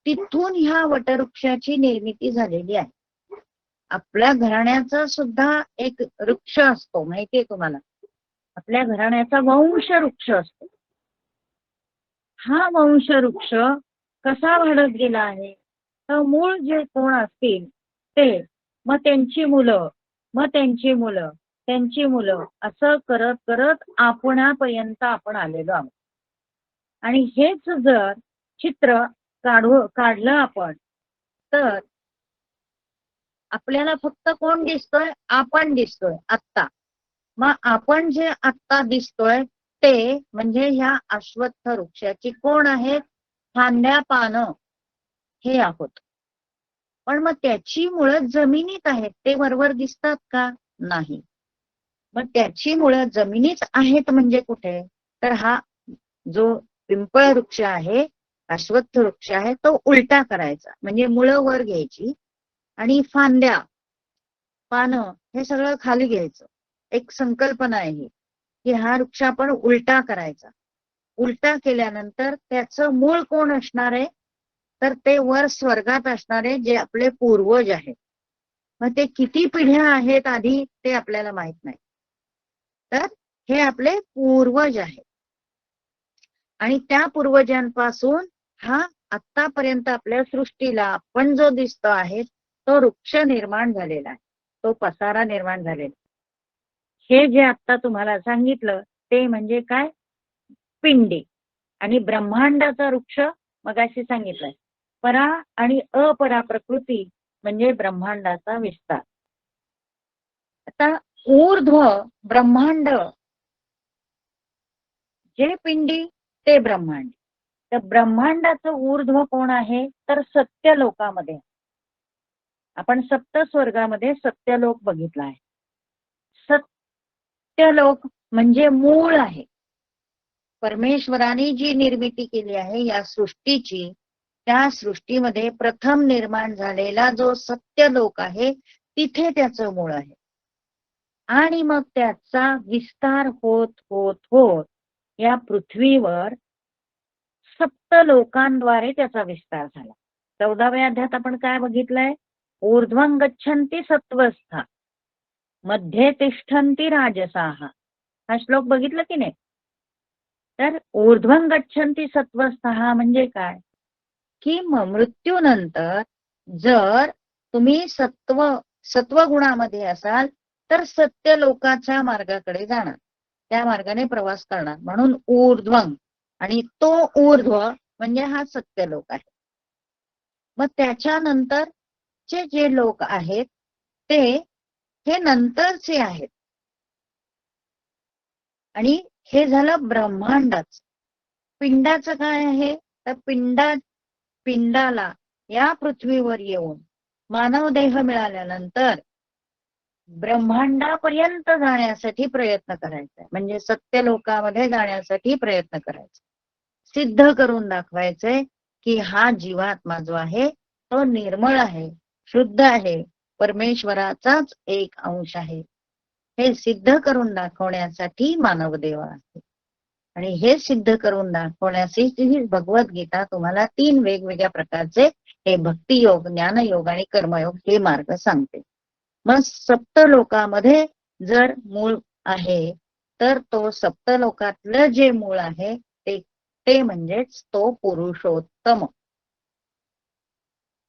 तिथून ह्या वटवृक्षाची निर्मिती झालेली आहे. आपल्या घराण्याचा सुद्धा एक वृक्ष असतो, माहितीये तुम्हाला? आपल्या घराण्याचा वंश वृक्ष असतो. हा वंश वृक्ष कसा वाढत गेला आहे? तर मूळ जे कोण असतील ते, मग त्यांची मुलं, मग त्यांची मुलं, त्यांची मुलं, असं करत करत आपणापर्यंत आपण आलेलो आहोत. आणि हेच जर चित्र काढलं आपण तर आपल्याला फक्त कोण दिसतोय? आपण दिसतोय आत्ता. मग आपण जे आत्ता दिसतोय ते म्हणजे ह्या अश्वत्थ वृक्षाची कोण आहेत? फांद्या, पानं हे आहोत. पण मग त्याची मुळं जमिनीत आहेत. ते वरवर दिसतात का? नाही. मग त्याची मुळं जमिनीच आहेत म्हणजे कुठे? तर हा जो पिंपळ वृक्ष आहे, अश्वत्थ वृक्ष आहे, तो उलटा करायचा. म्हणजे मुळं वर घ्यायची आणि फांद्या, पानं हे सगळं खाली घ्यायचं. एक संकल्पना आहे ही. की हा वृक्ष आपण उलटा करायचा. उलटा केल्यानंतर त्याचं मूळ कोण असणार आहे, तर ते वर स्वर्गात असणारे जे आपले पूर्वज आहेत. मग ते किती पिढ्या आहेत आधी ते आपल्याला माहित नाही, तर हे आपले पूर्वज आहेत. आणि त्या पूर्वजांपासून हा आतापर्यंत आपल्या सृष्टीला आपण जो दिसतो आहे तो वृक्ष निर्माण झालेला आहे, तो पसारा निर्माण झालेला. हे जे आता तुम्हाला सांगितलं ते म्हणजे काय, पिंडी. आणि ब्रह्मांडाचा वृक्ष मगाशी सांगितलंय, परा आणि अपरा प्रकृती म्हणजे ब्रह्मांडाचा विस्तार. आता ऊर्ध्व ब्रह्मांड जे पिंडी ते ब्रह्मांड. तर ब्रह्मांडाचं ऊर्ध्व कोण आहे, तर सत्य लोकामध्ये. आपण सप्त स्वर्गामध्ये सत्यलोक बघितला आहे. सत्यलोक म्हणजे मूळ आहे. परमेश्वराने जी निर्मिती केली आहे या सृष्टीची, त्या सृष्टीमध्ये प्रथम निर्माण झालेला जो सत्यलोक आहे तिथे त्याचं मूळ आहे. आणि मग त्याचा विस्तार होत होत होत या पृथ्वीवर सप्तलोकांद्वारे त्याचा विस्तार झाला. 14व्या अध्यायात आपण काय बघितलंय, ऊर्ध्वं गच्छन्ति सत्वस्था मध्ये तिष्ठन्ति राजसाः. हा श्लोक बघितला की नाही. तर ऊर्ध्वं गच्छन्ति सत्वस्था म्हणजे काय, की मृत्यूनंतर जर तुम्ही सत्वगुणामध्ये असाल तर सत्य लोकाच्या मार्गाकडे जाणार, त्या मार्गाने प्रवास करणार, म्हणून ऊर्ध्वं. आणि तो ऊर्ध्व म्हणजे हा सत्यलोक आहे. मग त्याच्यानंतरचे जे लोक आहेत ते हे नंतरचे आहेत. आणि हे झालं ब्रह्मांडाचं. पिंडाचं काय आहे, तर पिंडाला या पृथ्वीवर येऊन मानव देह मिळाल्यानंतर ब्रह्मांडापर्यंत जाण्यासाठी प्रयत्न करायचा, म्हणजे सत्यलोकामध्ये जाण्यासाठी प्रयत्न करायचा. सिद्ध करून दाखवायचंय की हा जीवात्मा जो आहे तो निर्मळ आहे, शुद्ध आहे, परमेश्वराचाच एक अंश आहे. हे सिद्ध करून दाखवण्यासाठी मानवदेव आहे. आणि हे सिद्ध करून दाखवण्यासाठी भगवद्गीता तुम्हाला 3 वेगवेगळ्या प्रकारचे हे भक्तियोग, ज्ञानयोग आणि कर्मयोग हे मार्ग सांगते. मग सप्तलोकामध्ये जर मूळ आहे तर तो सप्तलोकातलं जे मूळ आहे ते म्हणजेच तो पुरुषोत्तम.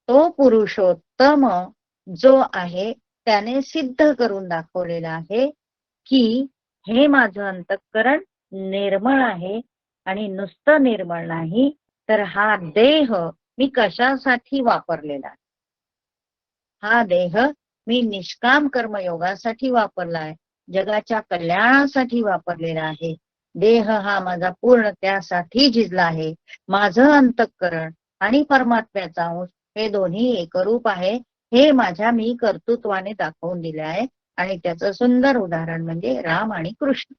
तो पुरुषोत्तम जो आहे त्याने सिद्ध करून दाखवलेला आहे की हे माझं अंतःकरण निर्मळ आहे. आणि नुसतं निर्मळ नाही तर हा देह मी कशासाठी वापरलेला आहे, हा देह मी निष्काम कर्मयोगासाठी वापरला आहे, जगाच्या कल्याणासाठी वापरलेला आहे. देह हा माझा पूर्ण त्यासाठी झिजला आहे. माझं अंतःकरण आणि परमात्म्याचा अंश हे दोन्ही एकरूप आहे, हे माझ्या मी कर्तृत्वाने दाखवून दिले आहे. आणि त्याचं सुंदर उदाहरण म्हणजे राम आणि कृष्ण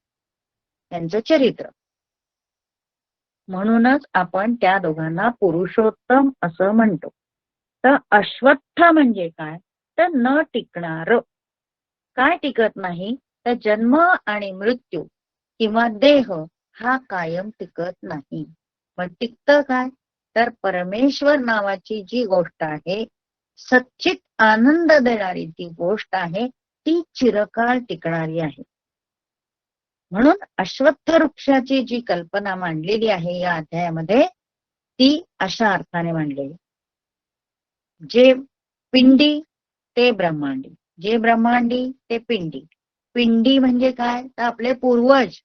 यांचं चरित्र. म्हणूनच आपण त्या दोघांना पुरुषोत्तम असं म्हणतो. तर अश्वत्थ म्हणजे काय, तर न टिकणार. काय टिकत नाही, तर जन्म आणि मृत्यू किंवा देह हा कायम टिकत नाही. पण टिकतं काय, तर परमेश्वर नावाची जी गोष्ट आहे, सच्चित आनंद देणारी ती गोष्ट आहे, ती चिरकाळ टिकणारी आहे. म्हणून अश्वत्थ वृक्षाची जी कल्पना मांडलेली आहे या अध्यायामध्ये ती अशा अर्थाने मांडलेली, जे पिंडी ते ब्रह्मांडी, जे ब्रह्मांडी ते पिंडी. पिंडी म्हणजे काय, तर आपले पूर्वज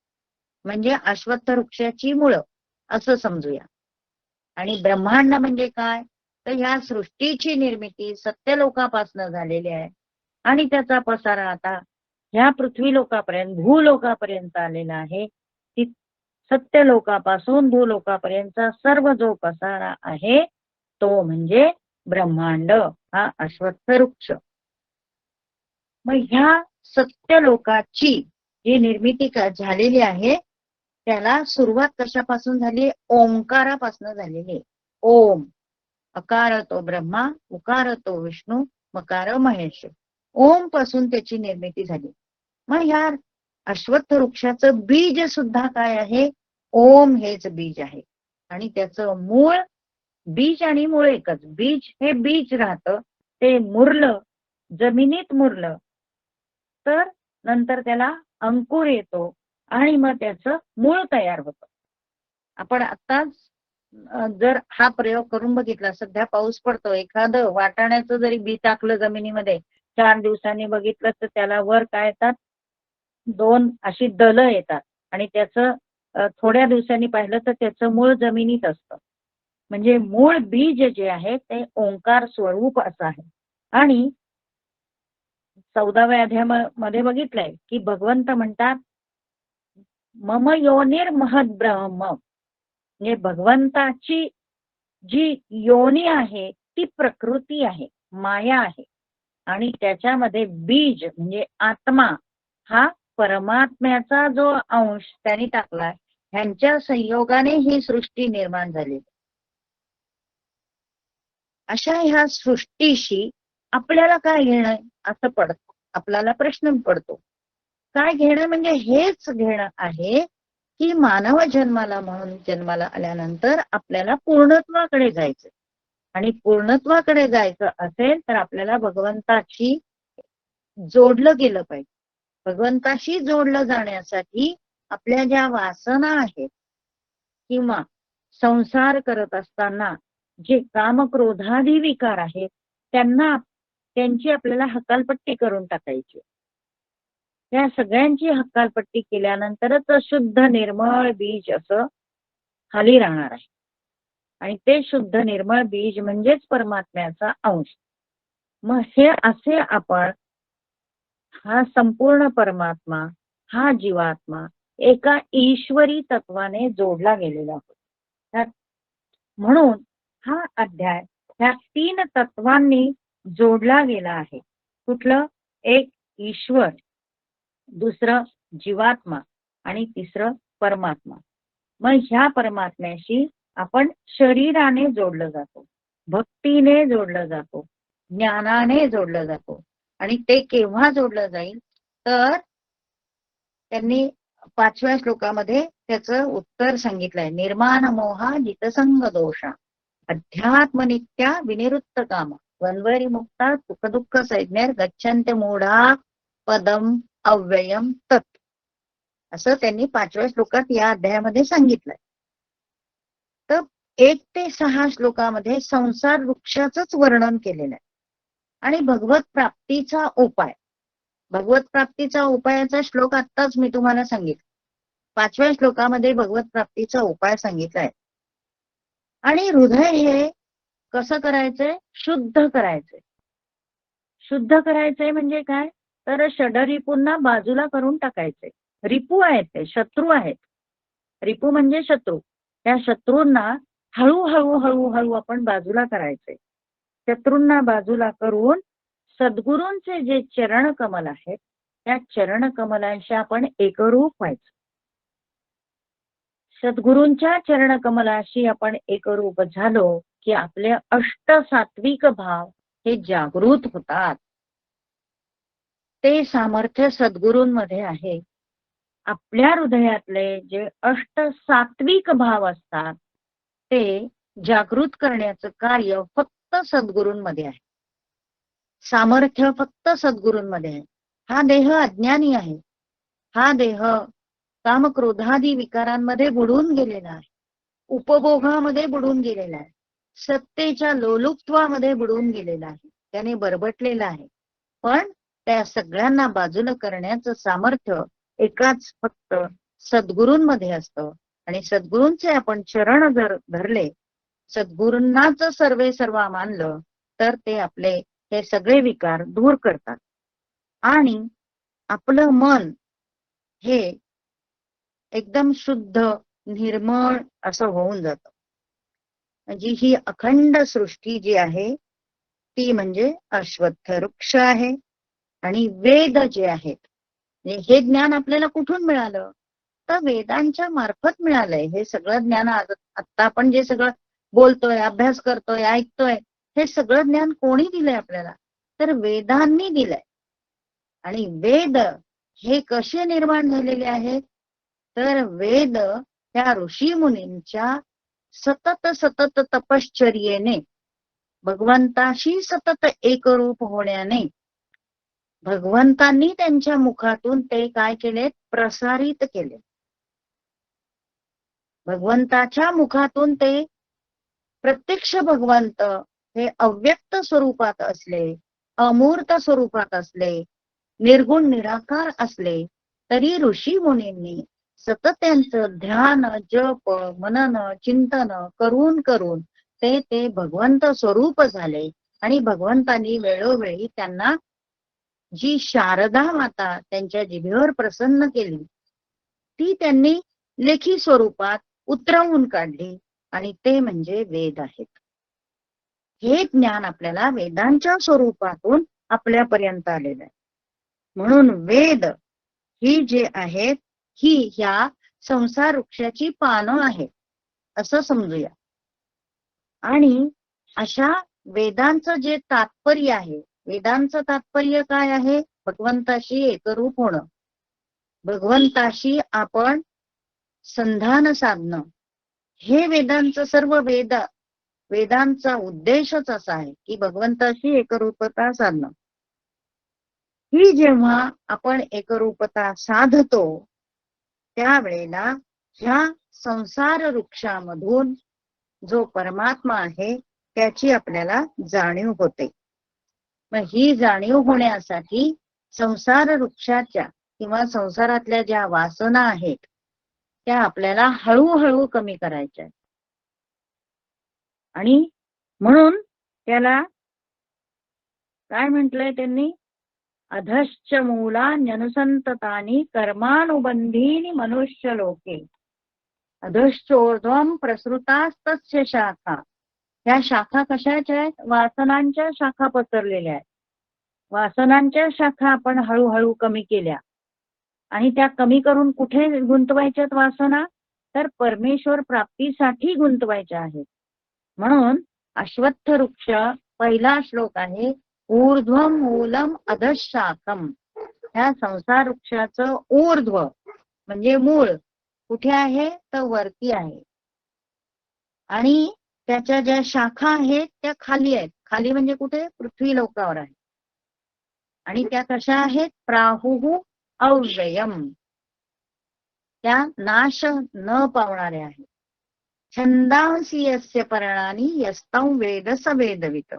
म्हणजे अश्वत्थ वृक्षाची मुळं असं समजूया. आणि ब्रह्मांड म्हणजे काय, तर ह्या सृष्टीची निर्मिती सत्यलोकापासून झालेली आहे आणि त्याचा पसारा आता ह्या पृथ्वी लोकापर्यंत, भूलोकापर्यंत आलेला आहे. ती सत्यलोकापासून भूलोकापर्यंतचा सर्व जो पसारा आहे तो म्हणजे ब्रह्मांड, हा अश्वत्थ वृक्ष. मग ह्या सत्यलोकाची जी निर्मिती झालेली आहे त्याला सुरुवात कशापासून झाली, ओंकारापासून झालेली. ओम, अकार तो ब्रह्मा, उकार तो विष्णू, मकार महेश. ओम पासून त्याची निर्मिती झाली. मग ह्या अश्वत्थ वृक्षाचं बीज सुद्धा काय आहे? ओम हेच बीज आहे. आणि त्याचं मूळ, बीज आणि मूळ एकच. बीज हे बीज राहतं, ते मुरलं, जमिनीत मुरलं तर नंतर त्याला अंकुर येतो आणि मग त्याचं मूळ तयार होतं. आपण आताच जर हा प्रयोग करून बघितला, सध्या पाऊस पडतो, एखादं वाटाण्याचं जरी बी टाकलं जमिनीमध्ये, 4 दिवसांनी बघितलं तर त्याला वर काय येतात? 2 अशी दलं येतात आणि त्याचं थोड्या दिवसांनी पाहिलं तर त्याचं मूळ जमिनीत असतं. म्हणजे मूळ बीज जे आहे ते ओंकार स्वरूप असं आहे. आणि 14व्या अध्यायामध्ये बघितलंय की भगवंत म्हणतात, मम योनिर्महद ब्रह्म, म्हणजे भगवंताची जी योनी आहे ती प्रकृती आहे, माया आहे. आणि त्याच्यामध्ये बीज म्हणजे आत्मा हा परमात्म्याचा जो अंश त्यांनी टाकलाय, ह्यांच्या संयोगाने ही सृष्टी निर्माण झाली. अशा ह्या सृष्टीशी आपल्याला काय घेणं असं पडतं, आपल्याला प्रश्न पडतो. काय घेणं म्हणजे हेच घेणं आहे की मानव जन्माला म्हणून जन्माला आल्यानंतर आपल्याला पूर्णत्वाकडे जायचं. आणि पूर्णत्वाकडे जायचं असेल तर आपल्याला भगवंताशी जोडलं गेलं पाहिजे. भगवंताशी जोडलं जाण्यासाठी आपल्या ज्या वासना आहेत किंवा संसार करत असताना जे कामक्रोधादी विकार आहेत त्यांची आपल्याला हकालपट्टी करून टाकायची. त्या सगळ्यांची हकालपट्टी केल्यानंतरच शुद्ध निर्मळ बीज असं खाली राहणार आहे. आणि ते शुद्ध निर्मळ बीज म्हणजेच परमात्म्याचा अंश. मग हे असे आपण हा संपूर्ण परमात्मा, हा जीवात्मा एका ईश्वरी तत्वाने जोडला गेलेला होता. म्हणून हा अध्याय ह्या 3 तत्वांनी जोडला गेला आहे. कुठलं? एक ईश्वर, दुसरं जीवात्मा आणि तिसरं परमात्मा. मग ह्या परमात्म्याशी आपण शरीराने जोडलं जातो, भक्तीने जोडलं जातो, ज्ञानाने जोडलं जातो. आणि ते केव्हा जोडलं जाईल तर त्यांनी 5व्या श्लोकामध्ये त्याचं उत्तर सांगितलंय. निर्माण मोहा जितसंग दोषा अध्यात्मनित्या विनिवृत्त कामा द्वंद्वरी मुक्ता सुखदुःख संज्ञर गच्छन्ते मूढा पदम अव्ययम तत्, असं त्यांनी 5व्या श्लोकात या अध्यायामध्ये सांगितलंय. तर 1 ते 6 श्लोकामध्ये संसार वृक्षाचंच वर्णन केलेलं आहे. आणि भगवत प्राप्तीचा उपाय, भगवत प्राप्तीचा उपायाचा श्लोक आत्ताच मी तुम्हाला सांगितलं. 5व्या श्लोकामध्ये भगवत प्राप्तीचा उपाय सांगितलाय. आणि हृदय हे कसं करायचंय? शुद्ध करायचंय. शुद्ध करायचंय म्हणजे काय? तर षडरिपूंना बाजूला करून टाकायचंय. रिपू आहेत, ते शत्रू आहेत. रिपू म्हणजे शत्रू. त्या शत्रूंना हळूहळू हळूहळू आपण बाजूला करायचंय. शत्रूंना बाजूला करून सद्गुरूंचे जे चरण कमल आहेत त्या चरण कमलांशी आपण एकरूप व्हायचं. सद्गुरूंच्या चरण कमलाशी आपण एकरूप झालो की आपले अष्टसात्विक भाव हे जागृत होतात. ते सामर्थ्य सद्गुरूंमध्ये आहे. आपल्या हृदयातले जे अष्टसात्विक भाव असतात ते जागृत करण्याचं कार्य फक्त सद्गुरूंमध्ये आहे. सामर्थ्य फक्त सद्गुरूंमध्ये आहे. हा देह अज्ञानी आहे. हा देह कामक्रोधादी विकारांमध्ये बुडून गेलेला आहे. उपभोगामध्ये बुडून गेलेला आहे. सत्तेच्या लोलुपत्वामध्ये बुडून गेलेला आहे. त्याने बरबटलेला आहे. पण त्या सगळ्यांना बाजूला करण्याचं सामर्थ्य एकाच फक्त सद्गुरूंमध्ये असतं. आणि सद्गुरूंचे आपण चरण जर धरले, सद्गुरूंनाच सर्वे सर्वा मानलं तर ते आपले हे सगळे विकार दूर करतात. आणि आपलं मन हे एकदम शुद्ध निर्मळ असं होऊन जातं. म्हणजे ही अखंड सृष्टी जी आहे ती म्हणजे अश्वत्थ वृक्ष आहे. आणि वेद जे आहेत, हे ज्ञान आपल्याला कुठून मिळालं? तर वेदांच्या मार्फत मिळालंय. हे सगळं ज्ञान आता आपण जे सगळं बोलतोय, अभ्यास करतोय, ऐकतोय, हे सगळं ज्ञान कोणी दिलंय आपल्याला? तर वेदांनी दिलंय. आणि वेद हे कसे निर्माण झालेले आहेत? तर वेद त्या ऋषी मुनींच्या सतत सतत तपश्चर्येने, भगवंताशी सतत एकरूप होण्याने, भगवंतांनी त्यांच्या मुखातून ते काय केले? प्रसारित केले. भगवंताच्या मुखातून ते प्रत्यक्ष भगवंत हे अव्यक्त स्वरूपात असले, अमूर्त स्वरूपात असले, निर्गुण निराकार असले, तरी ऋषी मुनींनी सतत त्यांचं ध्यान, जप, मनन, चिंतन करून करून ते भगवंत स्वरूप झाले. आणि भगवंतांनी वेळोवेळी त्यांना जी शारदा माता त्यांच्या जिभेवर प्रसन्न केली, ती त्यांनी लेखी स्वरूपात उतरवून काढली, आणि ते म्हणजे वेद आहेत. हे ज्ञान आपल्याला वेदांच्या स्वरूपातून आपल्यापर्यंत आलेलं आहे. म्हणून वेद ही जे आहेत, ही ह्या संसार वृक्षाची पानं आहेत असं समजूया. आणि अशा वेदांचं जे तात्पर्य आहे, वेदांचं तात्पर्य काय आहे? भगवंताशी एकरूप होणं, भगवंताशी आपण संधान साधणं. हे वेदांचं सर्व वेदांचा उद्देशच असा आहे की भगवंताशी एकरूपता साधणं. ही जेव्हा आपण एकरूपता साधतो, त्यावेळेला ह्या संसार वृक्षामधून जो परमात्मा आहे त्याची आपल्याला जाणीव होते. मग ही जाणीव होण्यासाठी संसार वृक्षाच्या किंवा संसारातल्या ज्या वासना आहेत त्या आपल्याला हळूहळू कमी करायच्या. आणि म्हणून त्याला काय म्हटलंय त्यांनी? अधश्च मूलान्यनुसंततानि कर्मानुबंधीनि मनुष्य लोके अधश्चोर्ध्वं प्रसृतास्तस्य शाखा. ह्या शाखा कशाच्या आहेत? वासनांच्या शाखा पसरलेल्या आहेत. वासनांच्या शाखा आपण हळूहळू कमी केल्या, आणि त्या कमी करून कुठे गुंतवायच्यात वासना? तर परमेश्वर प्राप्तीसाठी गुंतवायच्या आहेत. म्हणून अश्वत्थ वृक्ष पहिला श्लोक आहे, ऊर्ध्वम मूलम अधशाखम. ह्या संसार वृक्षाचं ऊर्ध्व म्हणजे मूळ कुठे आहे? तर वरती आहे. आणि त्याच्या ज्या शाखा आहेत त्या खाली आहेत. खाली म्हणजे कुठे? पृथ्वी लोकावर आहे. आणि त्या कशा आहेत? प्राहुः अव्ययम, त्या नाश न पावणाऱ्या आहेत. छंदांसी यस्य पर्णानि यस्तं वेद स वेदवित.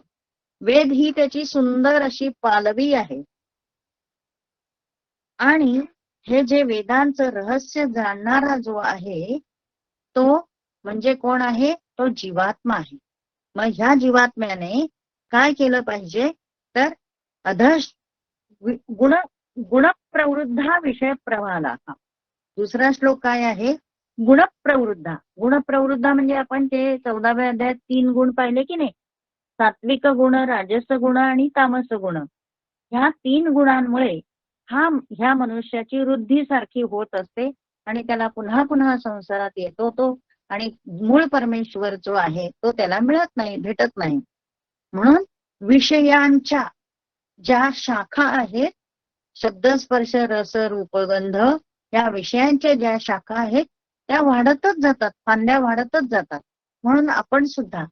वेद ही त्याची सुंदर अशी पालवी आहे. आणि हे जे वेदांचं रहस्य जाणणारा जो आहे तो म्हणजे कोण आहे? तो जीवात्मा आहे. मग ह्या जीवात्म्याने काय केलं पाहिजे? तर अधश गुणप्रवृद्धा विषय प्रवाहाला. दुसरा श्लोक काय आहे? गुणप्रवृद्धा. गुणप्रवृद्धा म्हणजे आपण ते 14व्या अध्यायात 3 गुण पाहिले की नाही? सात्विक गुण, राजस गुण आणि तामस गुण. ह्या 3 गुणांमुळे ह्या मनुष्याची वृद्धी सारखी होत असते आणि त्याला पुन्हा पुन्हा संसारात येतो तो, आणि मूळ परमेश्वर जो आहे तो त्याला मिळत नाही, भेटत नाही. म्हणून विषयांच्या ज्या शाखा आहेत, शब्द स्पर्श रस रूप गंध, या विषयांच्या ज्या शाखा आहेत त्या वाढतच जातात, फांद्या वाढतच जातात. म्हणून आपण सुद्धा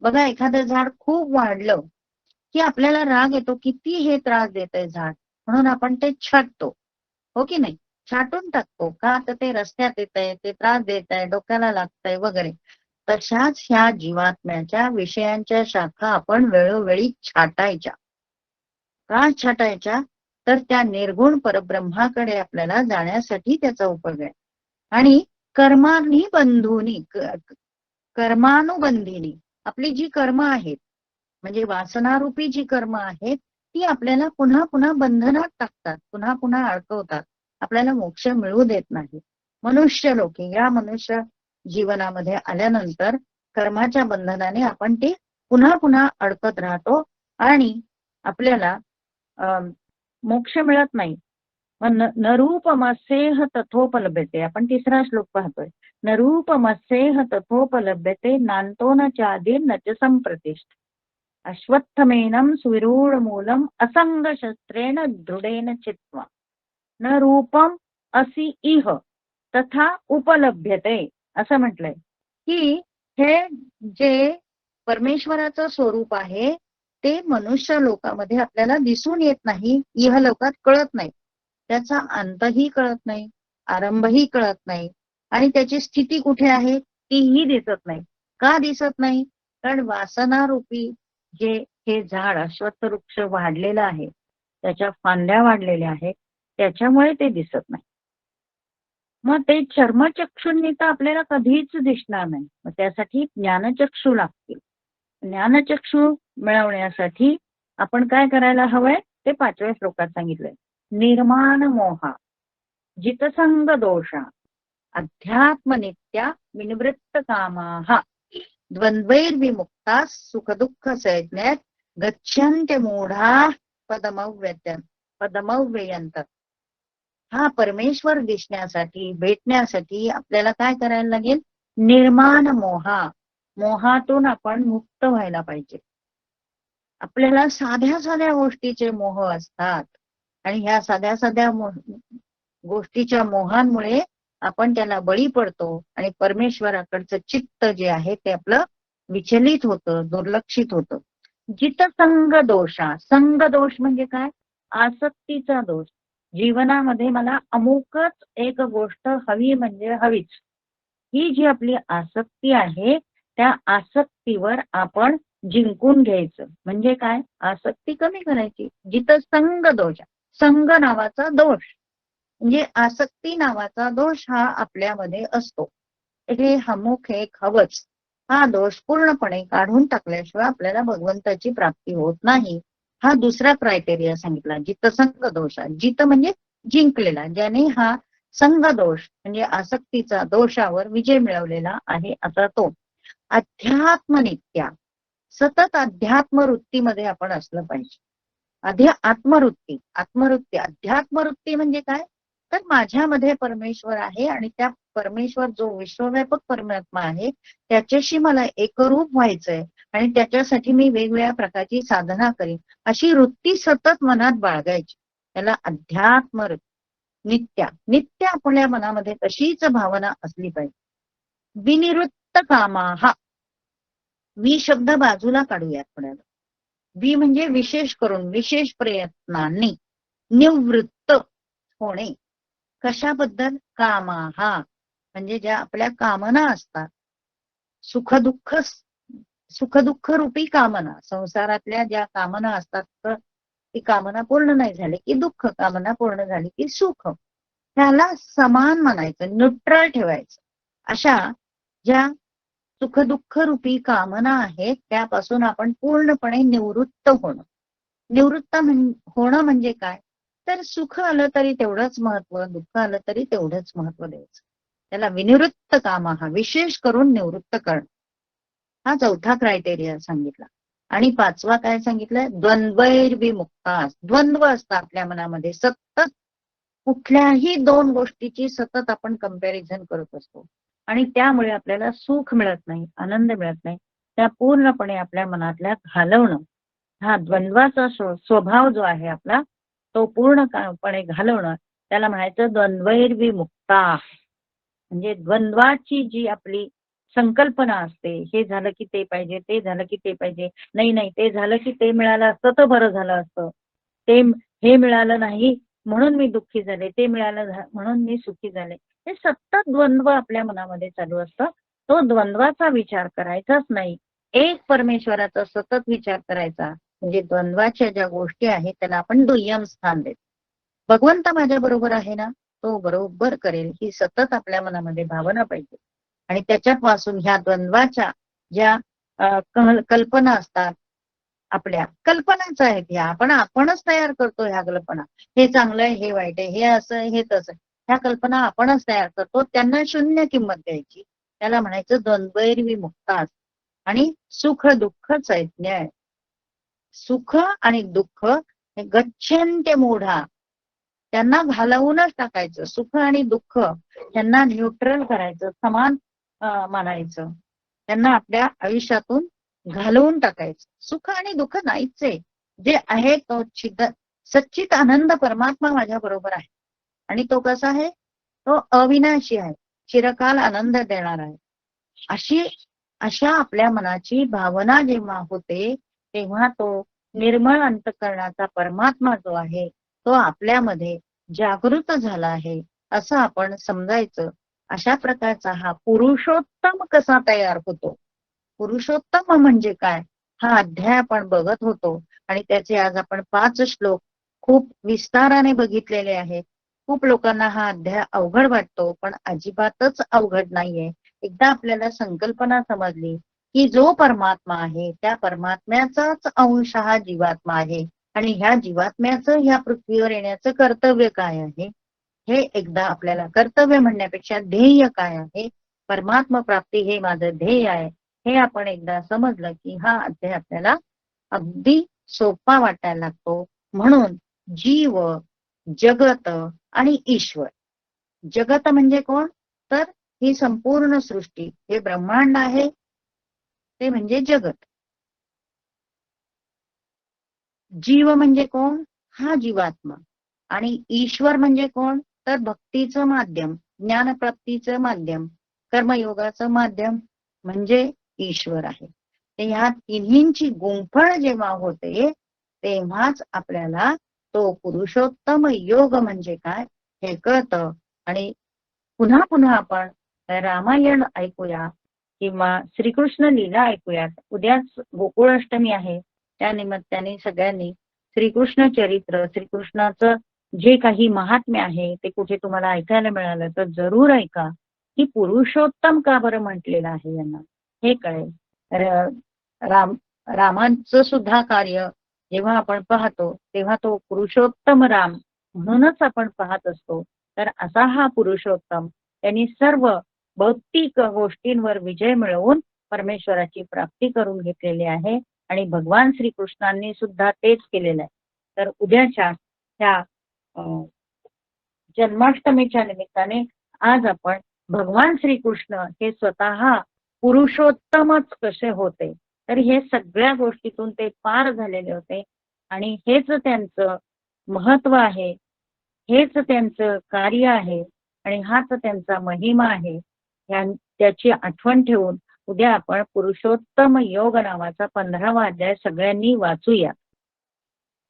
बघा, एखादं झाड खूप वाढलं की आपल्याला राग येतो, किती हे त्रास देतंय झाड, म्हणून आपण ते छाटतो, हो की नाही? छाटून टाकतो का? तर ते रस्त्यात येतंय, ते त्रास देत आहे, डोक्याला लागतंय वगैरे. तशाच ह्या जीवात्म्याच्या विषयांच्या शाखा आपण वेळोवेळी छाटायच्या. का छाटायच्या? तर त्या निर्गुण परब्रह्माकडे आपल्याला जाण्यासाठी त्याचा उपयोग आहे. आणि कर्मानुबंधीनी आपली जी कर्म आहेत, म्हणजे वासनारूपी जी कर्म आहेत, ती आपल्याला पुन्हा पुन्हा बंधनात टाकतात, पुन्हा पुन्हा अडकवतात, आपल्याला मोक्ष मिळू देत नाही. मनुष्य लोके, या मनुष्य जीवनामध्ये आल्यानंतर कर्माच्या बंधनाने आपण ते पुन्हा पुन्हा अडकत राहतो आणि आपल्याला मोक्ष मिळत नाही. न रूपमस्येह तथोपलभ्यते. आपण तिसरा श्लोक पाहतोय. न रूपमस्येह तथोपलभ्यते नान्तो न चादिर न च संप्रतिष्ठ. अश्वत्थमेनं सुविरूढ मूलम असंग शस्त्रेण दृढेन चित्वा. न रूपम असी इह तथा उपलभ्यते असं म्हटलंय की हे जे परमेश्वराचं स्वरूप आहे ते मनुष्य लोकामध्ये आपल्याला दिसून येत नाही, इह लोकात कळत नाही, त्याचा अंतही कळत नाही, आरंभही कळत नाही आणि त्याची स्थिती कुठे आहे तीही दिसत नाही. का दिसत नाही? कारण वासनारूपी जे हे झाड अश्वत्थ वृक्ष वाढलेलं आहे, त्याच्या फांद्या वाढलेल्या आहेत, त्याच्यामुळे ते दिसत नाही. मग ते चर्मचक्षूंनी तर आपल्याला कधीच दिसणार नाही. मग त्यासाठी ज्ञानचक्षू लागतील. ज्ञानचक्षू मिळवण्यासाठी आपण काय करायला हवंय ते 5व्या श्लोकात सांगितलंय. निर्माण मोहा जितसंग दोषा अध्यात्मनित्या विनिवृत्त कामाः द्वंद्वैर्विमुक्ता सुखदुःख संज्ञात गच्छन्ते मूढा पदमव्ययंत. हा परमेश्वर दिसण्यासाठी भेटण्यासाठी आपल्याला काय करायला लागेल? निर्माण मोहातून आपण मुक्त व्हायला पाहिजे. आपल्याला साध्या साध्या गोष्टीचे मोह असतात आणि ह्या साध्या साध्या गोष्टीच्या मोहांमुळे आपण त्याला बळी पडतो आणि परमेश्वराकडचं चित्त जे आहे ते आपलं विचलित होतं, दुर्लक्षित होतं. जितसंग दोषा, संग दोष म्हणजे काय? आसक्तीचा दोष. जीवनामध्ये मला अमुकच एक गोष्ट हवी म्हणजे हवीच, ही जी आपली आसक्ती आहे त्या आसक्तीवर आपण जिंकून घ्यायचं. म्हणजे काय? आसक्ती कमी करायची. जिथं संग दोष, संग नावाचा दोष म्हणजे आसक्ती नावाचा दोष हा आपल्यामध्ये असतो. हे अमुक एक हवंच, हा दोष पूर्णपणे काढून टाकल्याशिवाय आपल्याला भगवंताची प्राप्ती होत नाही. हा दुसरा क्रायटेरिया सांगितला, जित संग दोष. जित म्हणजे जिंकलेला, ज्याने हा संग दोष म्हणजे आसक्तीचा दोषावर विजय मिळवलेला आहे असा तो. अध्यात्मनित्या, सतत अध्यात्मवृत्तीमध्ये आपण असलं पाहिजे. आत्मवृत्ती, अध्यात्मवृत्ती म्हणजे काय? तर माझ्यामध्ये परमेश्वर आहे आणि त्या परमेश्वर जो विश्वव्यापक परमात्मा आहे त्याच्याशी मला एकरूप व्हायचंय आणि त्याच्यासाठी मी वेगवेगळ्या प्रकारची साधना करीन, अशी वृत्ती सतत मनात बाळगायची. त्याला अध्यात्म नित्य आपल्या मनामध्ये तशीच भावना असली पाहिजे. विनिवृत्त कामाः, वि शब्द बाजूला काढूयात पुण्याला. वि म्हणजे विशेष करून, विशेष प्रयत्नांनी निवृत्त होणे. कशाबद्दल? कामाः म्हणजे ज्या आपल्या कामना असतात, सुखदुःख रूपी कामना, संसारातल्या ज्या कामना असतात तर ती कामना पूर्ण नाही झाली की दुःख, कामना पूर्ण झाली की सुख, त्याला समान मानायचं, न्यूट्रल ठेवायचं. अशा ज्या सुखदुःख रूपी कामना आहेत त्यापासून आपण पूर्णपणे निवृत्त होणं. निवृत्त होणं म्हणजे काय? तर सुख आलं तरी तेवढंच महत्व, दुःख आलं तरी तेवढंच महत्व द्यायचं. त्याला विनिवृत्त कामाः, विशेष करून निवृत्त करणं. हा चौथा क्रायटेरिया सांगितला. आणि 5वा काय सांगितलंय? द्वंद्वैर्विमुक्ता. द्वंद्व असतात आपल्या मनामध्ये, सतत कुठल्याही 2 गोष्टीची सतत आपण कंपॅरिझन करत असतो आणि त्यामुळे आपल्याला सुख मिळत नाही, आनंद मिळत नाही. त्या पूर्णपणे आपल्या मनातल्या घालवणं, हा द्वंद्वाचा स्वभाव जो आहे आपला तो पूर्णपणे घालवणं, त्याला म्हणायचं द्वंद्वैर्विमुक्ता. म्हणजे द्वंद्वाची जी आपली संकल्पना असते, हे झालं की ते पाहिजे, ते झालं की ते पाहिजे, नाही ते झालं की ते मिळालं असतं तर बरं झालं असतं, ते हे मिळालं नाही म्हणून मी दुःखी झाले, ते मिळालं म्हणून मी सुखी झाले. हे सतत द्वंद्व आपल्या मनामध्ये चालू असतं. तो द्वंद्वाचा विचार करायचाच नाही, एक परमेश्वराचा सतत विचार करायचा. म्हणजे द्वंद्वाच्या ज्या गोष्टी आहेत त्याला आपण दुय्यम स्थान देतो. भगवंत माझ्या बरोबर आहे ना, तो बरोबर करेल ही सतत आपल्या मनामध्ये भावना पाहिजे. आणि त्याच्यापासून ह्या द्वंद्वाच्या ज्या कल्पना असतात, आपल्या कल्पनाच आहेत ह्या, आपणच तयार करतो ह्या कल्पना. हे चांगलं आहे, हे वाईट आहे, हे असं आहे, हे तसं, ह्या कल्पना आपणच तयार करतो. त्यांना शून्य किंमत द्यायची. त्याला म्हणायचं द्वंद्वैर्विमुक्ता. आणि सुख दुःख चैतन्य. सुख आणि दुःख हे गच्छन्ते मूढा, त्यांना घालवूनच टाकायचं. सुख आणि दुःख त्यांना न्यूट्रल करायचं, समान मानायचं. त्यांना आपल्या आयुष्यातून घालवून टाकायचं. सुख आणि दुःख नाहीच आहे, जे आहे तो सच्चित आनंद परमात्मा माझ्या बरोबर आहे. आणि तो कसा आहे, तो अविनाशी आहे, चिरकाल आनंद देणारा आहे. अशा आपल्या मनाची भावना जेव्हा होते तेव्हा तो निर्मळ अंतःकरणाचा परमात्मा जो आहे तो आपल्यामध्ये जागृत झाला आहे असं आपण समजायचं. अशा प्रकारचा हा पुरुषोत्तम कसा तयार होतो, पुरुषोत्तम म्हणजे काय, हा अध्याय आपण बघत होतो आणि त्याचे आज आपण 5 श्लोक खूप विस्ताराने बघितलेले आहेत. खूप लोकांना हा अध्याय अवघड वाटतो, पण अजिबातच अवघड नाहीये. एकदा आपल्याला संकल्पना समजली की जो परमात्मा आहे त्या परमात्म्याचाच अंश हा जीवात्मा आहे आणि ह्या जीवात्म्याचं ह्या पृथ्वीवर येण्याचं कर्तव्य काय आहे, हे एकदा आपल्याला कर्तव्य म्हणण्यापेक्षा ध्येय काय आहे, परमात्मा प्राप्ती हे माझं ध्येय आहे, हे आपण एकदा समजलं की हा अध्याय आपल्याला अगदी सोपा वाटायला लागतो. म्हणून जीव, जगत आणि ईश्वर. जगत म्हणजे कोण, तर ही संपूर्ण सृष्टी, हे ब्रह्मांड आहे ते म्हणजे जगत. जीव म्हणजे कोण, हा जीवात्मा. आणि ईश्वर म्हणजे कोण, तर भक्तीचं माध्यम, ज्ञानप्राप्तीचं माध्यम, कर्मयोगाचं माध्यम म्हणजे ईश्वर आहे. ह्या तिन्हींची गुंफण जेव्हा होते तेव्हाच आपल्याला तो पुरुषोत्तम योग म्हणजे काय हे कळतं. आणि पुन्हा पुन्हा आपण रामायण ऐकूया किंवा श्रीकृष्ण लीला ऐकूयात. उद्याच गोकुळाष्टमी आहे, त्या निमित्ताने सगळ्यांनी श्रीकृष्ण चरित्र, श्रीकृष्णाचं जे काही महात्म्य आहे ते कुठे तुम्हाला ऐकायला मिळालं तर जरूर ऐका, की पुरुषोत्तम का बरं म्हटलेलं आहे यांना हे कळेल. राम रामांचं सुद्धा कार्य जेव्हा आपण पाहतो तेव्हा तो पुरुषोत्तम राम म्हणूनच आपण पाहत असतो. तर असा हा पुरुषोत्तम त्यांनी सर्व भौतिक गोष्टींवर विजय मिळवून परमेश्वराची प्राप्ती करून घेतलेली आहे आणि भगवान श्रीकृष्णांनी सुद्धा तेच केलेलं आहे. तर उद्याच्या ह्या जन्माष्टमीच्या निमित्ताने आज आपण भगवान श्रीकृष्ण हे स्वतः पुरुषोत्तमच कसे होते, तर हे सगळ्या गोष्टीतून ते पार झालेले होते आणि हेच त्यांचं महत्व आहे, हेच त्यांचं कार्य आहे आणि हाच त्यांचा महिमा आहे. त्याची आठवण ठेवून उद्या आपण पुरुषोत्तम योग नावाचा 15वा अध्याय सगळ्यांनी वाचूया.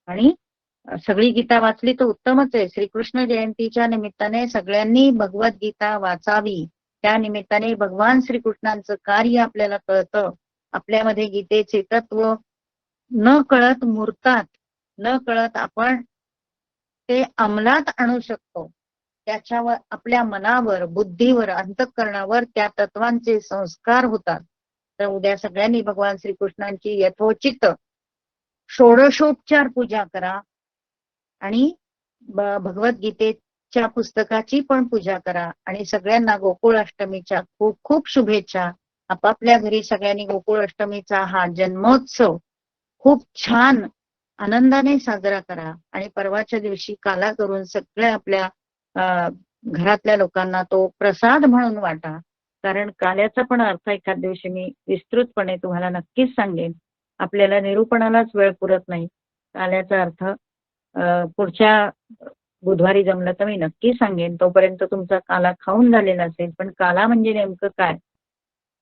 आणि सगळी गीता वाचली तर उत्तमच आहे. श्रीकृष्ण जयंतीच्या निमित्ताने सगळ्यांनी भगवद्गीता वाचावी. त्या निमित्ताने भगवान श्रीकृष्णांचं कार्य आपल्याला कळतं, आपल्यामध्ये गीतेचे तत्व न कळत मुरतात, न कळत आपण ते अंमलात आणू शकतो. त्याच्यावर आपल्या मनावर, बुद्धीवर, अंतःकरणावर त्या तत्वांचे संस्कार होतात. तर उद्या सगळ्यांनी भगवान श्रीकृष्णांची यथोचित षोडशोपचार पूजा करा आणि भगवद्गीतेच्या पुस्तकाची पण पूजा करा आणि सगळ्यांना गोकुळाष्टमीच्या खूप खूप शुभेच्छा. आपापल्या घरी सगळ्यांनी गोकुळाष्टमीचा हा जन्मोत्सव खूप छान आनंदाने साजरा करा आणि परवाच्या दिवशी काला करून सगळ्या आपल्या घरातल्या लोकांना तो प्रसाद म्हणून वाटा. कारण काल्याचा पण अर्थ एखाद दिवशी मी विस्तृतपणे तुम्हाला नक्कीच सांगेन. आपल्याला निरूपणालाच वेळ पुरत नाही. काल्याचा अर्थ पुढच्या बुधवारी जमलं तर मी नक्की सांगेन. तोपर्यंत तुमचा काला खाऊन झालेला असेल. पण काला म्हणजे नेमकं काय,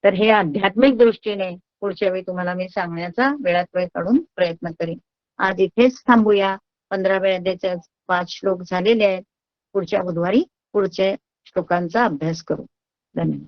तर हे आध्यात्मिक दृष्टीने पुढच्या वेळी तुम्हाला मी सांगण्याचा वेळात वेळ काढून प्रयत्न करेन. आज इथेच थांबूया. 15व्या अध्यायाचे 5 श्लोक झालेले आहेत. पुढच्या बुधवारी पुढच्या श्लोकांचा अभ्यास करू. धन्यवाद.